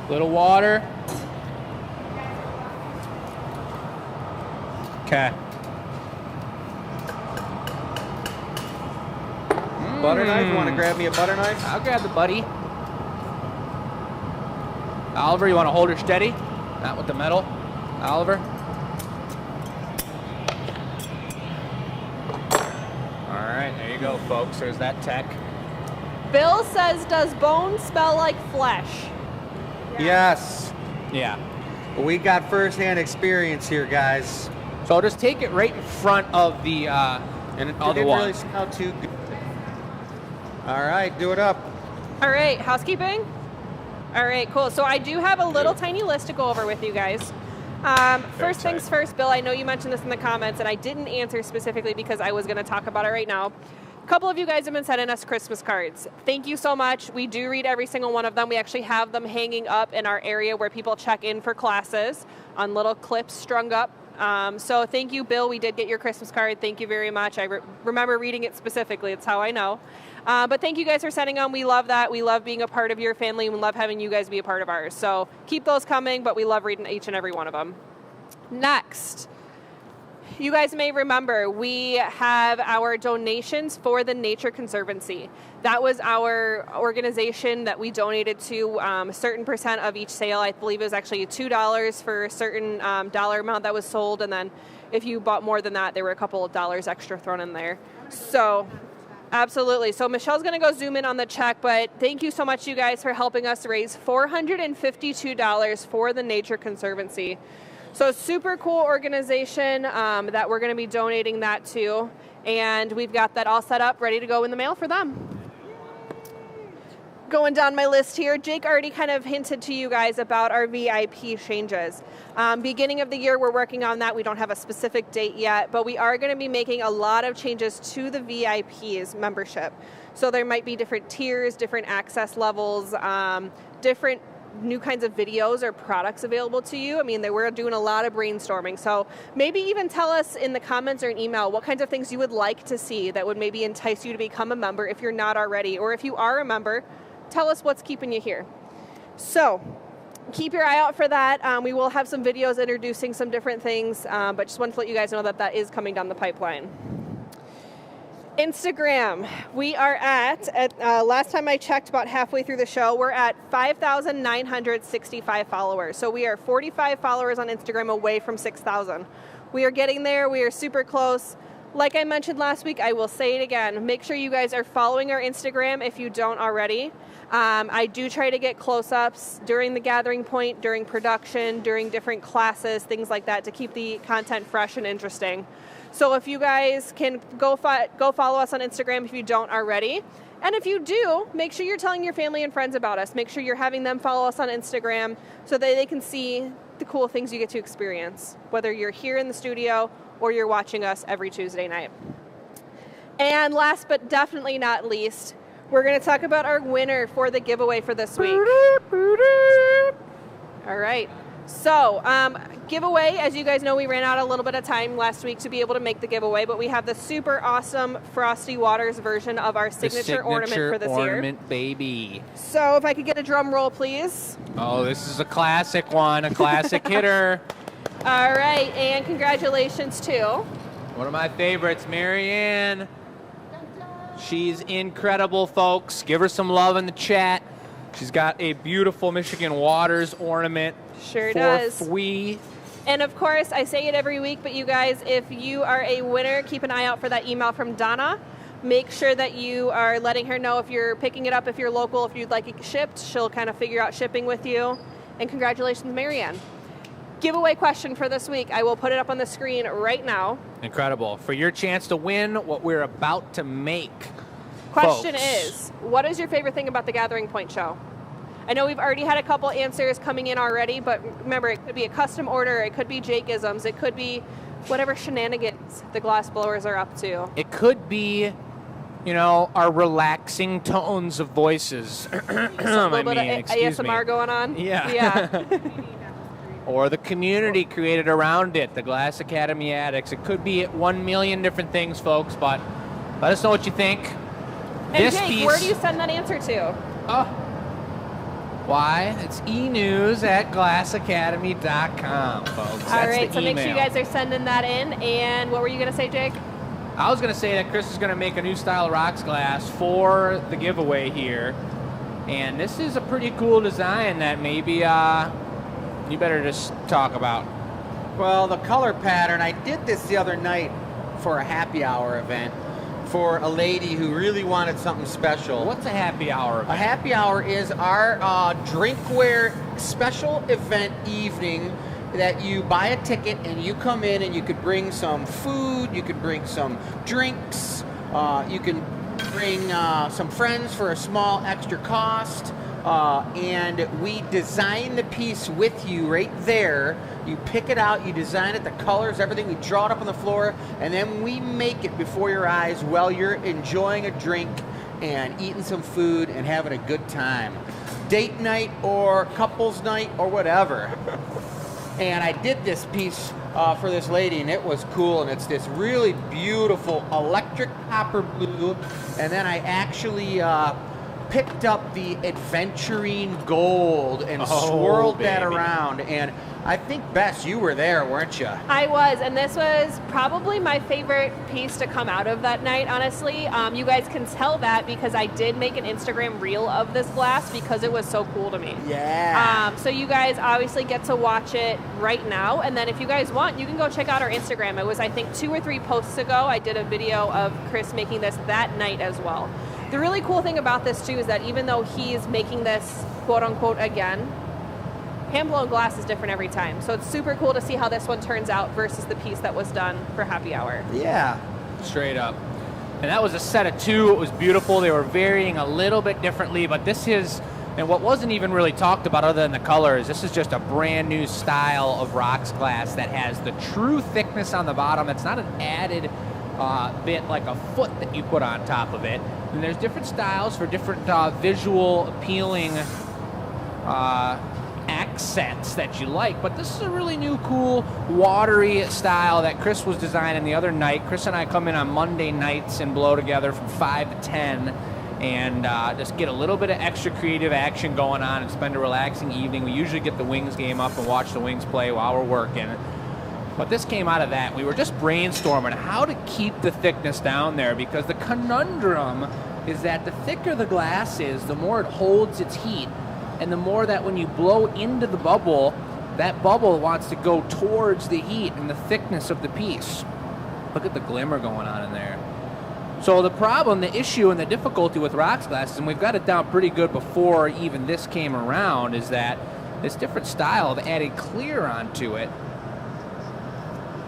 Little water. Okay. Butter knife. Want to grab me a butter knife? I'll grab the buddy. Oliver, you want to hold her steady? Not with the metal. Oliver. All right, there you go, folks. There's that tech. Bill says, does bone smell like flesh? Yes. Yeah. We got first-hand experience here, guys. So just take it right in front of the And it other didn't one. really smell too good. All right, do it up. All right, housekeeping. All right, cool. So I do have a little tiny list to go over with you guys. First things tight. first, Bill, I know you mentioned this in the comments, and I didn't answer specifically because I was going to talk about it right now. A couple of you guys have been sending us Christmas cards. Thank you so much. We do read every single one of them. We actually have them hanging up in our area where people check in for classes on little clips strung up. So thank you, Bill. We did get your Christmas card. Thank you very much. I remember reading it specifically. It's how I know. But thank you guys for sending them. We love that. We love being a part of your family. We love having you guys be a part of ours. So keep those coming, but we love reading each and every one of them. Next, you guys may remember we have our donations for the Nature Conservancy. That was our organization that we donated to. A certain percent of each sale, I believe it was actually $2 for a certain dollar amount that was sold, and then if you bought more than that, there were a couple of dollars extra thrown in there. So absolutely. So Michelle's going to go zoom in on the check, but thank you so much, you guys, for helping us raise $452 for the Nature Conservancy. So super cool organization that we're going to be donating that to, and we've got that all set up, ready to go in the mail for them. Going down my list here, Jake already kind of hinted to you guys about our VIP changes. Beginning of the year, we're working on that. We don't have a specific date yet, but we are going to be making a lot of changes to the VIP's membership. So there might be different tiers, different access levels, different new kinds of videos or products available to you. I mean, we're doing a lot of brainstorming. So maybe even tell us in the comments or an email what kinds of things you would like to see that would maybe entice you to become a member if you're not already. Or if you are a member, tell us what's keeping you here. So keep your eye out for that. We will have some videos introducing some different things, but just wanted to let you guys know that that is coming down the pipeline. Instagram, we are at last time I checked, about halfway through the show, we're at 5,965 followers. So we are 45 followers on Instagram away from 6,000. We are getting there. We are super close. Like I mentioned last week, I will say it again. Make sure you guys are following our Instagram if you don't already. I do try to get close-ups during the gathering point, during production, during different classes, things like that, to keep the content fresh and interesting. So if you guys can go follow us on Instagram if you don't already. And if you do, make sure you're telling your family and friends about us. Make sure you're having them follow us on Instagram so that they can see the cool things you get to experience, whether you're here in the studio or you're watching us every Tuesday night. And last but definitely not least, we're going to talk about our winner for the giveaway for this week. All right. So, giveaway, as you guys know, we ran out a little bit of time last week to be able to make the giveaway, but we have the super awesome Frosty Waters version of our signature ornament for this ornament, baby. So if I could get a drum roll, please. Oh, this is a classic one, a classic hitter. All right, and congratulations to One of my favorites, Marianne. She's incredible, folks. Give her some love in the chat. She's got a beautiful Michigan Waters ornament. Sure for does. free. And of course, I say it every week, but you guys, if you are a winner, keep an eye out for that email from Donna. Make sure that you are letting her know if you're picking it up, if you're local, if you'd like it shipped. She'll kind of figure out shipping with you. And congratulations, Marianne. Giveaway question for this week. I will put it up on the screen right now. Incredible. For your chance to win what we're about to make. Question folks. is, what is your favorite thing about the Gathering Point show? I know we've already had a couple answers coming in already, but remember, it could be a custom order, it could be Jake-isms, it could be whatever shenanigans the glass blowers are up to. It could be, you know, our relaxing tones of voices. A little bit of ASMR going on? Yeah. Yeah. Or the community created around it, the Glass Academy addicts. It could be 1 million different things, folks, but let us know what you think. And Jake, where do you send that answer to? Oh. Why? It's enews@glassacademy.com, folks. That's All right, the so make sure you email. guys are sending that in. And what were you going to say, Jake? I was going to say that Chris is going to make a new style of rocks glass for the giveaway here. And this is a pretty cool design that maybe you better just talk about. Well, the color pattern, I did this the other night for a happy hour event for a lady who really wanted something special. What's a happy hour? A happy hour is our drinkware special event evening that you buy a ticket and you come in and you could bring some food, you could bring some drinks, you can bring some friends for a small extra cost, and we design the piece with you right there. You pick it out, you design it, the colors, everything. We draw it up on the floor, and then we make it before your eyes while you're enjoying a drink and eating some food and having a good time. Date night or couples night or whatever. And I did this piece for this lady, and it was cool, and it's this really beautiful electric copper blue, and then I actually picked up the adventurine gold and swirled that around, and I think, Bess, you were there, weren't you? I was, and this was probably my favorite piece to come out of that night, honestly. You guys can tell that because I did make an Instagram reel of this glass because it was so cool to me. Yeah. So you guys obviously get to watch it right now, and then if you guys want, you can go check out our Instagram. It was, I think, 2 or 3 posts ago. I did a video of Chris making this that night as well. The really cool thing about this, too, is that even though he's making this, quote-unquote, again, hand-blown glass is different every time. So it's super cool to see how this one turns out versus the piece that was done for happy hour. Yeah. Straight up. And that was a set of 2. It was beautiful. They were varying a little bit differently, but this is, and what wasn't even really talked about other than the colors, this is just a brand new style of rocks glass that has the true thickness on the bottom. It's not an added bit like a foot that you put on top of it. And there's different styles for different visual appealing accents that you like, but this is a really new, cool, watery style that Chris was designing the other night. Chris and I come in on Monday nights and blow together from 5 to 10, and just get a little bit of extra creative action going on and spend a relaxing evening. We usually get the Wings game up and watch the Wings play while we're working. But this came out of that. We were just brainstorming how to keep the thickness down there, because the conundrum is that the thicker the glass is, the more it holds its heat, and the more that when you blow into the bubble, that bubble wants to go towards the heat and the thickness of the piece. Look at the glimmer going on in there. So the problem, the issue, and the difficulty with rocks glasses, and we've got it down pretty good before even this came around, is that this different style of adding clear onto it,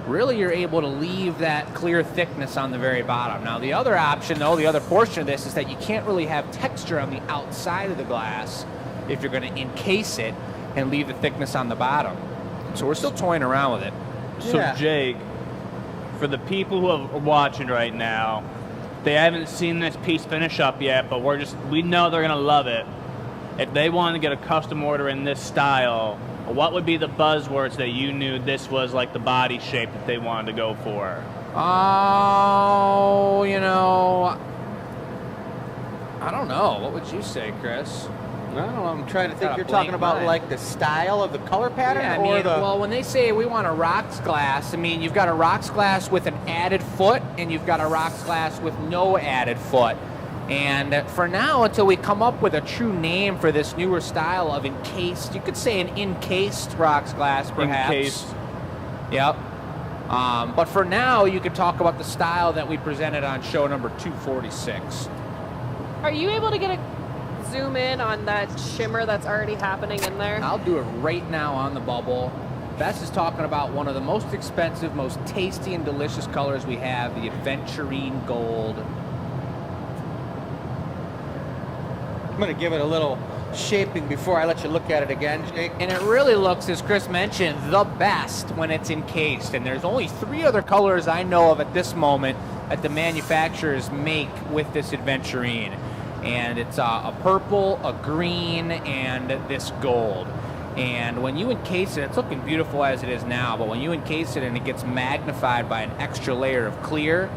really you're able to leave that clear thickness on the very bottom. Now the other option, though, the other portion of this is that you can't really have texture on the outside of the glass if you're going to encase it and leave the thickness on the bottom. So we're still toying around with it. So Yeah. Jake, for the people who are watching right now, they haven't seen this piece finish up yet, but we know they're gonna love it. If they want to get a custom order in this style, what would be the buzzwords that you knew this was like the body shape that they wanted to go for? Oh, you know, I don't know. What would you say, Chris? I don't know. I'm trying to think. Got a You're talking blank about mind. like the style of the color pattern, Yeah, I or mean, the. well, when they say we want a rocks glass, I mean, you've got a rocks glass with an added foot, and you've got a rocks glass with no added foot. And for now, until we come up with a true name for this newer style of encased, you could say an encased rocks glass, perhaps. Encased. Yep. But for now, you could talk about the style that we presented on show number 246. Are you able to get a zoom in on that shimmer that's already happening in there? I'll do it right now on the bubble. Bess is talking about one of the most expensive, most tasty and delicious colors we have, the Aventurine Gold. I'm going to give it a little shaping before I let you look at it again, Jake. And it really looks, as Chris mentioned, the best when it's encased. And there's only 3 other colors I know of at this moment that the manufacturers make with this Aventurine. And it's a purple, a green, and this gold. And when you encase it, it's looking beautiful as it is now, but when you encase it and it gets magnified by an extra layer of clear,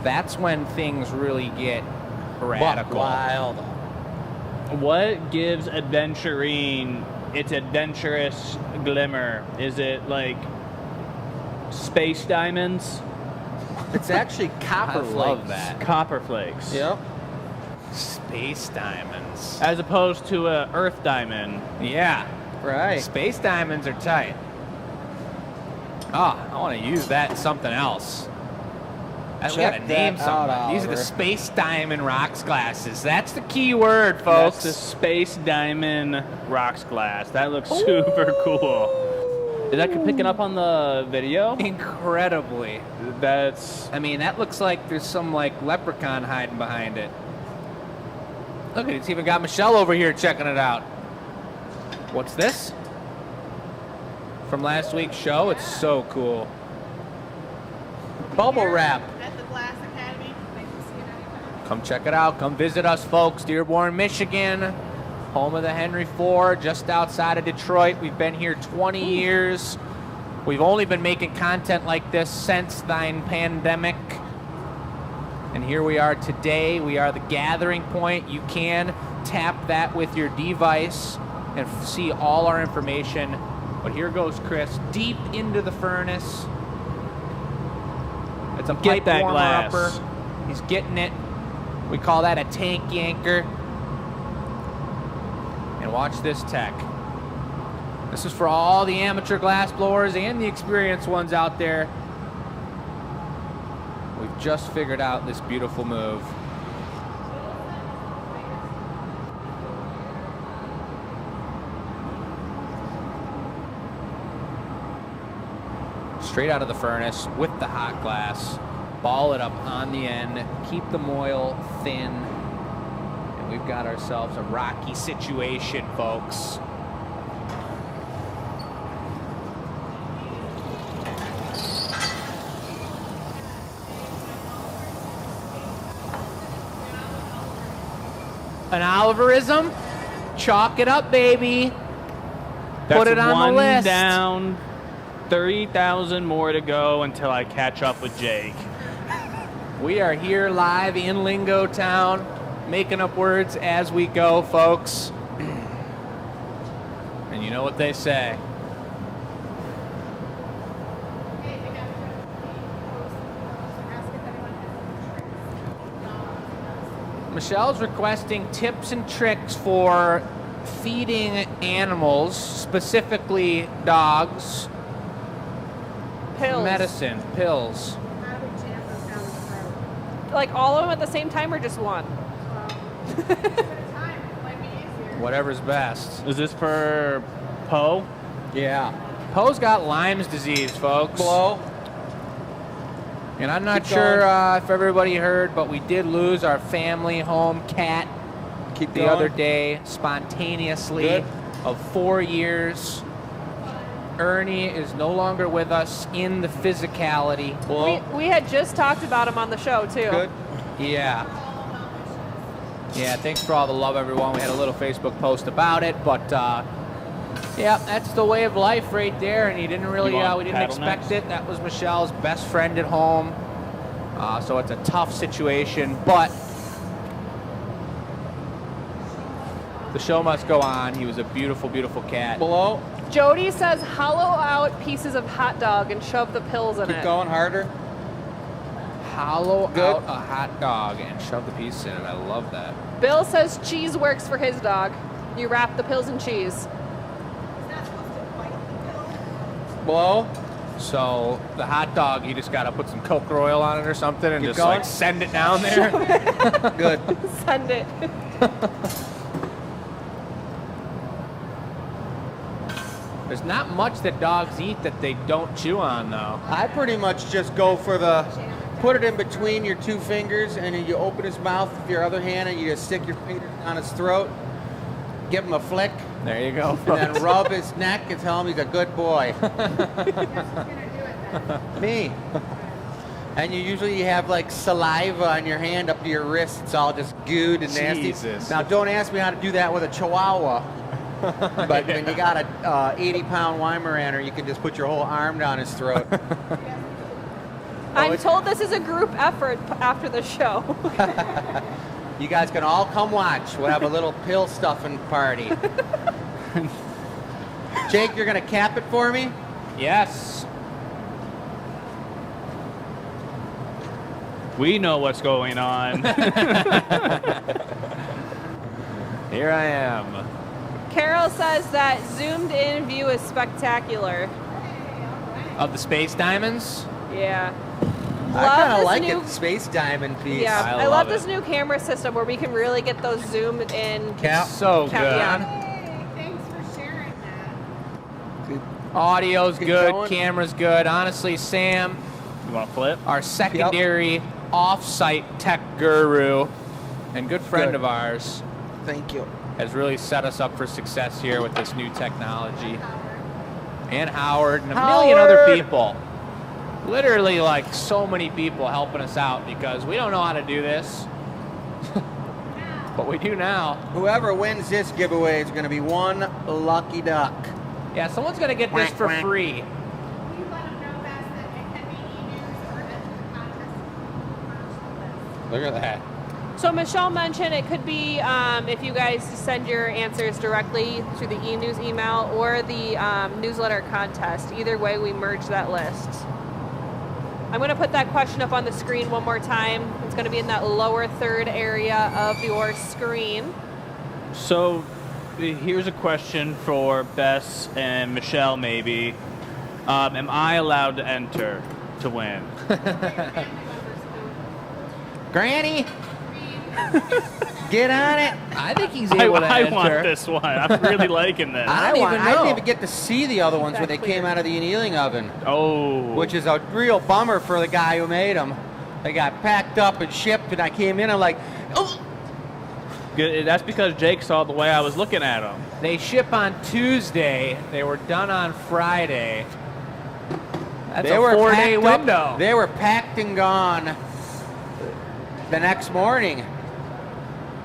that's when things really get radical. Wild. What gives Aventurine its adventurous glimmer? Is it like space diamonds? It's actually copper I love flakes. that. Copper flakes. Yep. Space diamonds. As opposed to a earth diamond. Yeah. Right. Space diamonds are tight. Oh, I want to use that in something else. We Check gotta name that out, something. These are the Oliver. Space Diamond Rocks glasses. That's the key word, folks. That's the space diamond rocks glass. That looks super cool. Is that picking up on the video? Incredibly. That's I mean, that looks like there's some like leprechaun hiding behind it. Look, it's even got Michelle over here checking it out. What's this? From last week's show? It's so cool. Bubble wrap. At the Glass Academy. They can see it anytime. Come check it out. Come visit us, folks. Dearborn, Michigan, home of the Henry Ford, just outside of Detroit. We've been here 20 years. We've only been making content like this since the pandemic. And here we are today. We are the gathering point. You can tap that with your device and see all our information. But here goes Chris, deep into the furnace. It's a Get pipe that warmer glass. upper. He's getting it. We call that a tank yanker. And watch this tech. This is for all the amateur glass blowers and the experienced ones out there. We've just figured out this beautiful move. Straight out of the furnace with the hot glass. Ball it up on the end. Keep the moil thin. And we've got ourselves a rocky situation, folks. An Oliverism? Chalk it up, baby. That's Put it on one the list. down, 30,000 more to go until I catch up with Jake. We are here live in Lingo Town. making up words as we go, folks. And you know what they say. Hey, they got to ask if anyone has any tricks. Michelle's requesting tips and tricks for feeding animals, specifically dogs, Pills. medicine, pills. How do we jam those down the throat? Like all of them at the same time or just one? At a time, it might be easier. Whatever's best. Is this for Poe? Yeah. Poe's got Lyme's disease, folks. Blow. And I'm not Keep sure going. if everybody heard, but we did lose our family home cat Keep the going. other day spontaneously Good. of 4 years. Ernie is no longer with us in the physicality. Blow. We had just talked about him on the show too. Good. Yeah. Yeah, thanks for all the love, everyone. We had a little Facebook post about it, but yeah, that's the way of life right there. And he didn't really, You want we didn't paddle expect next? it. That was Michelle's best friend at home. So it's a tough situation, but the show must go on. He was a beautiful, beautiful cat. Blow. Jody says hollow out pieces of hot dog and shove the pills in Keep it. going harder. Hollow Good. out a hot dog and shove the piece in it. I love that. Bill says cheese works for his dog. You wrap the pills in cheese. It's not supposed to bite the pill. Blow. So the hot dog, you just gotta put some coconut oil on it or something and Keep just going. like send it down there. Good. Send it. There's not much that dogs eat that they don't chew on, though. I pretty much just go for the, put it in between your two fingers, and then you open his mouth with your other hand, and you just stick your fingers on his throat, give him a flick, There you go. and then rub his neck and tell him he's a good boy. Guess who's gonna do it then? Me. And you usually have like saliva on your hand up to your wrist. It's all just gooed and nasty. Jesus. Now, don't ask me how to do that with a Chihuahua. But when you got a 80-pound Weimaraner, you can just put your whole arm down his throat. I'm told this is a group effort after the show. You guys can all come watch. We'll have a little pill stuffing party. Jake, you're gonna cap it for me? Yes. We know what's going on. Here I am. Carol says that zoomed in view is spectacular. Of the space diamonds? Yeah. I kind of this like new, it, Space Diamond piece. Yeah, I I love love it. this new camera system where we can really get those zoomed in. Cap. So Cap, good. yeah. Hey, thanks for sharing that. Audio's Keep good, going. camera's good. Honestly, Sam, You want to flip? our secondary off-site tech guru and good friend Good. of ours, Thank you. has really set us up for success here with this new technology. And Howard and a million other Howard! people. Literally, like, so many people helping us out because we don't know how to do this. But we do now. Whoever wins this giveaway is going to be one lucky duck. Yeah, someone's going to get this Quack, for quack. free. Will you let them know, Bess, that it can be e-news or enter the contest commercial list? Look at that. So Michelle mentioned it could be if you guys send your answers directly to the e-news email or the newsletter contest. Either way, we merge that list. I'm going to put that question up on the screen one more time. It's going to be in that lower third area of your screen. So, here's a question for Bess and Michelle, maybe. Am I allowed to enter to win? Granny, get on it. I think he's able to I enter. want this one. I'm really liking this. I don't even know. didn't even get to see the other ones when they Exactly. came out of the annealing oven, Oh. which is a real bummer for the guy who made them. They got packed up and shipped, and I came in and like, oh, Good. That's because Jake saw the way I was looking at them. They ship on Tuesday. They were done on Friday. That's they a were 4-day packed up- window. They were packed and gone the next morning.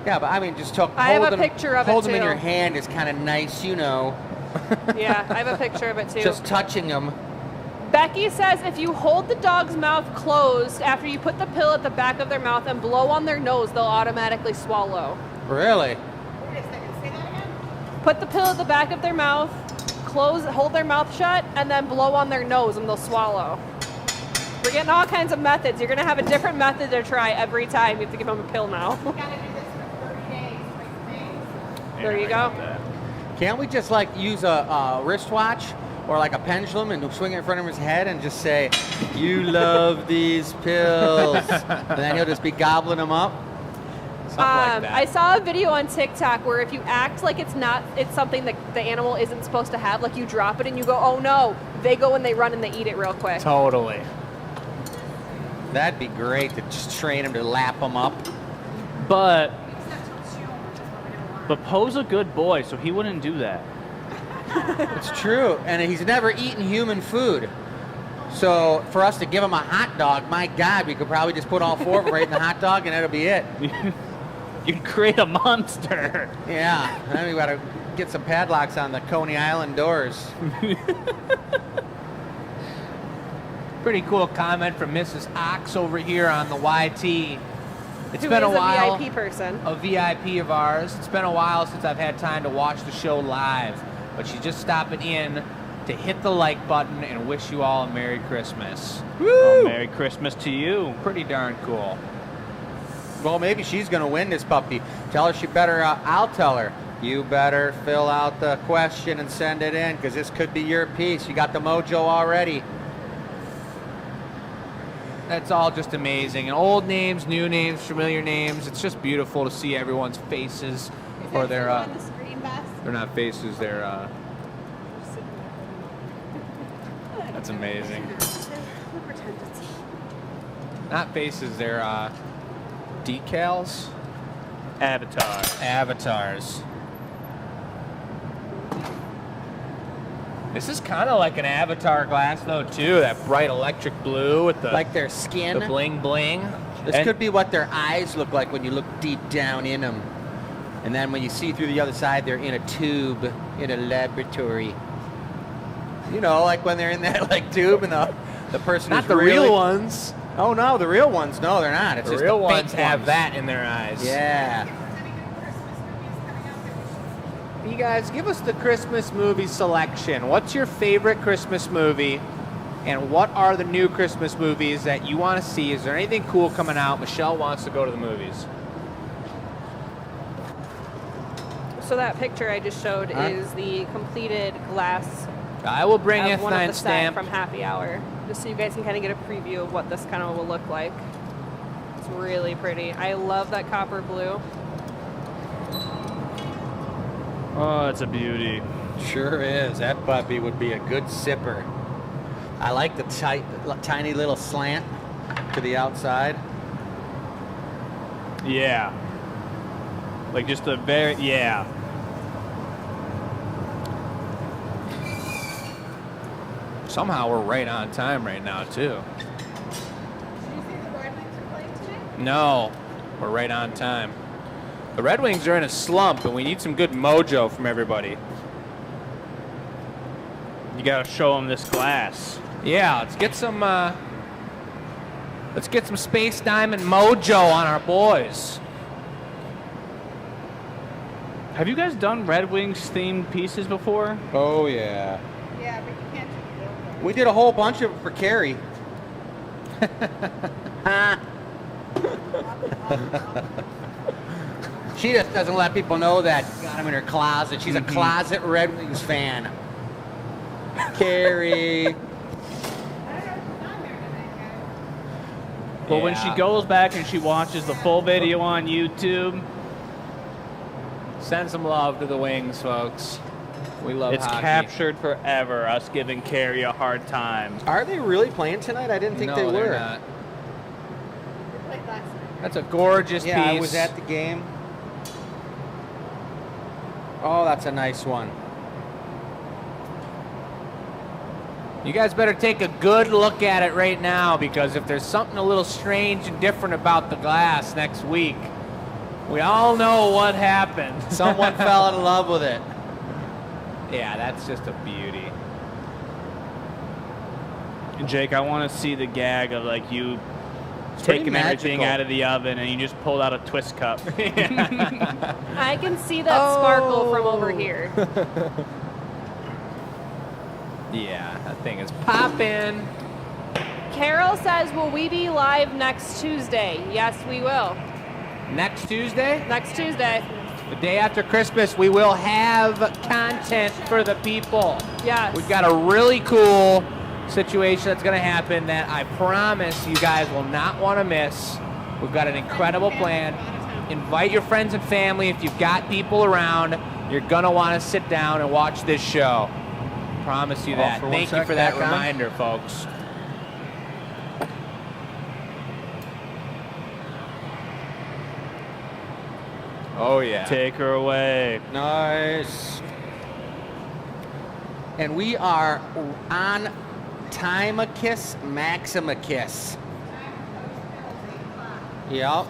Yeah, but I mean, just I have a hold them, picture of it, hold them in too. your hand is kind of nice, you know. Yeah, I have a picture of it too. Just touching them. Becky says if you hold the dog's mouth closed after you put the pill at the back of their mouth and blow on their nose, they'll automatically swallow. Really? Wait a second, say that again? Put the pill at the back of their mouth, hold their mouth shut, and then blow on their nose and they'll swallow. We're getting all kinds of methods. You're going to have a different method to try every time. You have to give them a pill now. You gotta do this for 30 days, like things. There you go. Can't we just like use a wristwatch or like a pendulum and swing it in front of his head and just say, "You love these pills," and then he'll just be gobbling them up? Something like that. I saw a video on TikTok where if you act like it's something that the animal isn't supposed to have, like you drop it and you go, "Oh no," they go and they run and they eat it real quick. Totally. That'd be great to just train him to lap them up. But Except he'll chew 'em, which is what we don't want. but Poe's a good boy, so he wouldn't do that. It's true, and he's never eaten human food. So for us to give him a hot dog, my God, we could probably just put all four of them right in the hot dog, and that'll be it. You'd create a monster. Yeah, and then we got to get some padlocks on the Coney Island doors. Pretty cool comment from Mrs. Ox over here on the YT. It's Who been a is while. a VIP person. A VIP of ours. It's been a while since I've had time to watch the show live, but she's just stopping in to hit the like button and wish you all a Merry Christmas. Well, Merry Christmas to you. Pretty darn cool. Well, maybe she's going to win this puppy. Tell her she better, I'll tell her. You better fill out the question and send it in, because this could be your piece. You got the mojo already. That's all just amazing. And old names, new names, familiar names. It's just beautiful to see everyone's faces Is for that their. still on the screen, Bess? They're not faces. They're. That's amazing. We'll pretend it's Not faces. They're decals. Avatar. Avatars. This is kind of like an Avatar glass, though, too. That bright electric blue with the Like their skin. the bling bling. This And- could be what their eyes look like when you look deep down in them. And then when you see through the other side, they're in a tube in a laboratory. You know, like when they're in that like tube and the person Not who's the really... real ones. Oh no, the real ones. No, they're not. It's The just real the fake ones have ones. that in their eyes. Yeah. any good Christmas movies coming out that we should see? You guys, give us the Christmas movie selection. What's your favorite Christmas movie? And what are the new Christmas movies that you want to see? Is there anything cool coming out? Michelle wants to go to the movies. So that picture I just showed Huh? is the completed glass I will bring of one of F9 the set stamp. from Happy Hour, just so you guys can kind of get a preview of what this kind of will look like. It's really pretty. I love that copper blue. Oh, it's a beauty. Sure is. That puppy would be a good sipper. I like the tiny little slant to the outside. Yeah. Like just a very, yeah. Somehow we're right on time right now, too. Did you see the Red Wings are playing today? No, we're right on time. The Red Wings are in a slump, and we need some good mojo from everybody. You gotta show them this glass. Yeah, let's get some Space Diamond mojo on our boys. Have you guys done Red Wings themed pieces before? Oh yeah. Yeah, but you can't do the old one. We did a whole bunch of it for Carrie. She just doesn't let people know that. Got him in her closet. She's a closet Red Wings fan. Carrie. I don't know what's on there tonight, guys. But when she Yeah. goes back and she watches the full video on YouTube, Send some love to the Wings, folks. We love it's hockey. captured forever, us giving Carrie a hard time. Are they really playing tonight? I didn't think no, they were. they're not. We played last night. That's a gorgeous Yeah, piece. I was at the game. Oh, that's a nice one. You guys better take a good look at it right now, because if there's something a little strange and different about the glass next week, we all know what happened. Someone fell in love with it. Yeah, that's just a beauty. Jake, I want to see the gag of like you pretty taking everything magical. out of the oven and you just pulled out a twist cup. I can see that sparkle from over here. Yeah, that thing is popping. Carol says, will we be live next Tuesday? Yes, we will. Next Tuesday, Next Tuesday. the day after Christmas, we will have content for the people. Yes. We've got a really cool situation that's going to happen that I promise you guys will not want to miss. We've got an incredible plan. Invite your friends and family. If you've got people around, you're going to want to sit down and watch this show. Promise you that. for one Thank you sec, for that back on. reminder, folks. Oh, yeah. Take her away. Nice. And we are on Timacus Maximacus. Yep.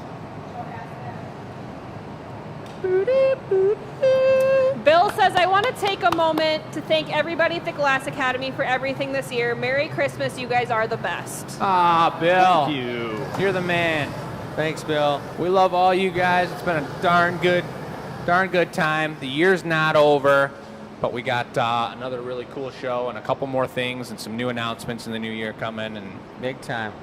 Bill says, I want to take a moment to thank everybody at the Glass Academy for everything this year. Merry Christmas. You guys are the best. Ah, Bill. Thank you. You're the man. Thanks, Bill. We love all you guys. It's been a darn good time. The year's not over, but we got another really cool show and a couple more things and some new announcements in the new year coming, and Big time.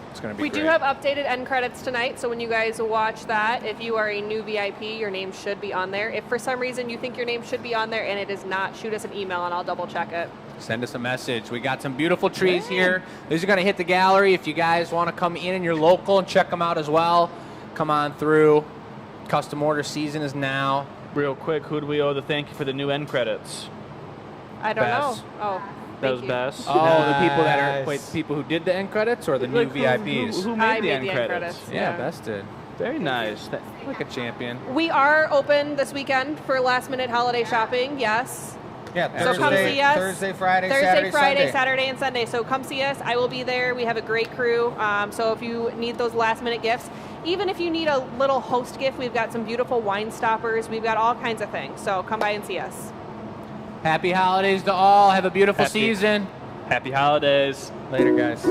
it's going to be We great. do have updated end credits tonight, so when you guys watch that, if you are a new VIP, your name should be on there. If for some reason you think your name should be on there and it is not, shoot us an email and I'll double check it. Send us a message. We got some beautiful trees here. These are going to hit the gallery. If you guys want to come in and you're local and check them out as well, come on through. Custom order season is now. Real quick, who do we owe the thank you for the new end credits? I don't Bess. know. Oh, That was thank you. Bess. Oh, the people that are, Nice. wait, the people who did the end credits or the new Like, VIPs? Who I made the end credits? Yeah, Bess did. Very nice. Like a champion. We are open this weekend for last minute holiday shopping, yes. Yeah, So come see us. Thursday, Friday, Thursday, Saturday, Friday, Sunday. Saturday, and Sunday. So come see us. I will be there. We have a great crew. So if you need those last minute gifts, even if you need a little host gift, we've got some beautiful wine stoppers. We've got all kinds of things. So come by and see us. Happy holidays to all. Have a beautiful Happy- season. Happy holidays. Later, guys.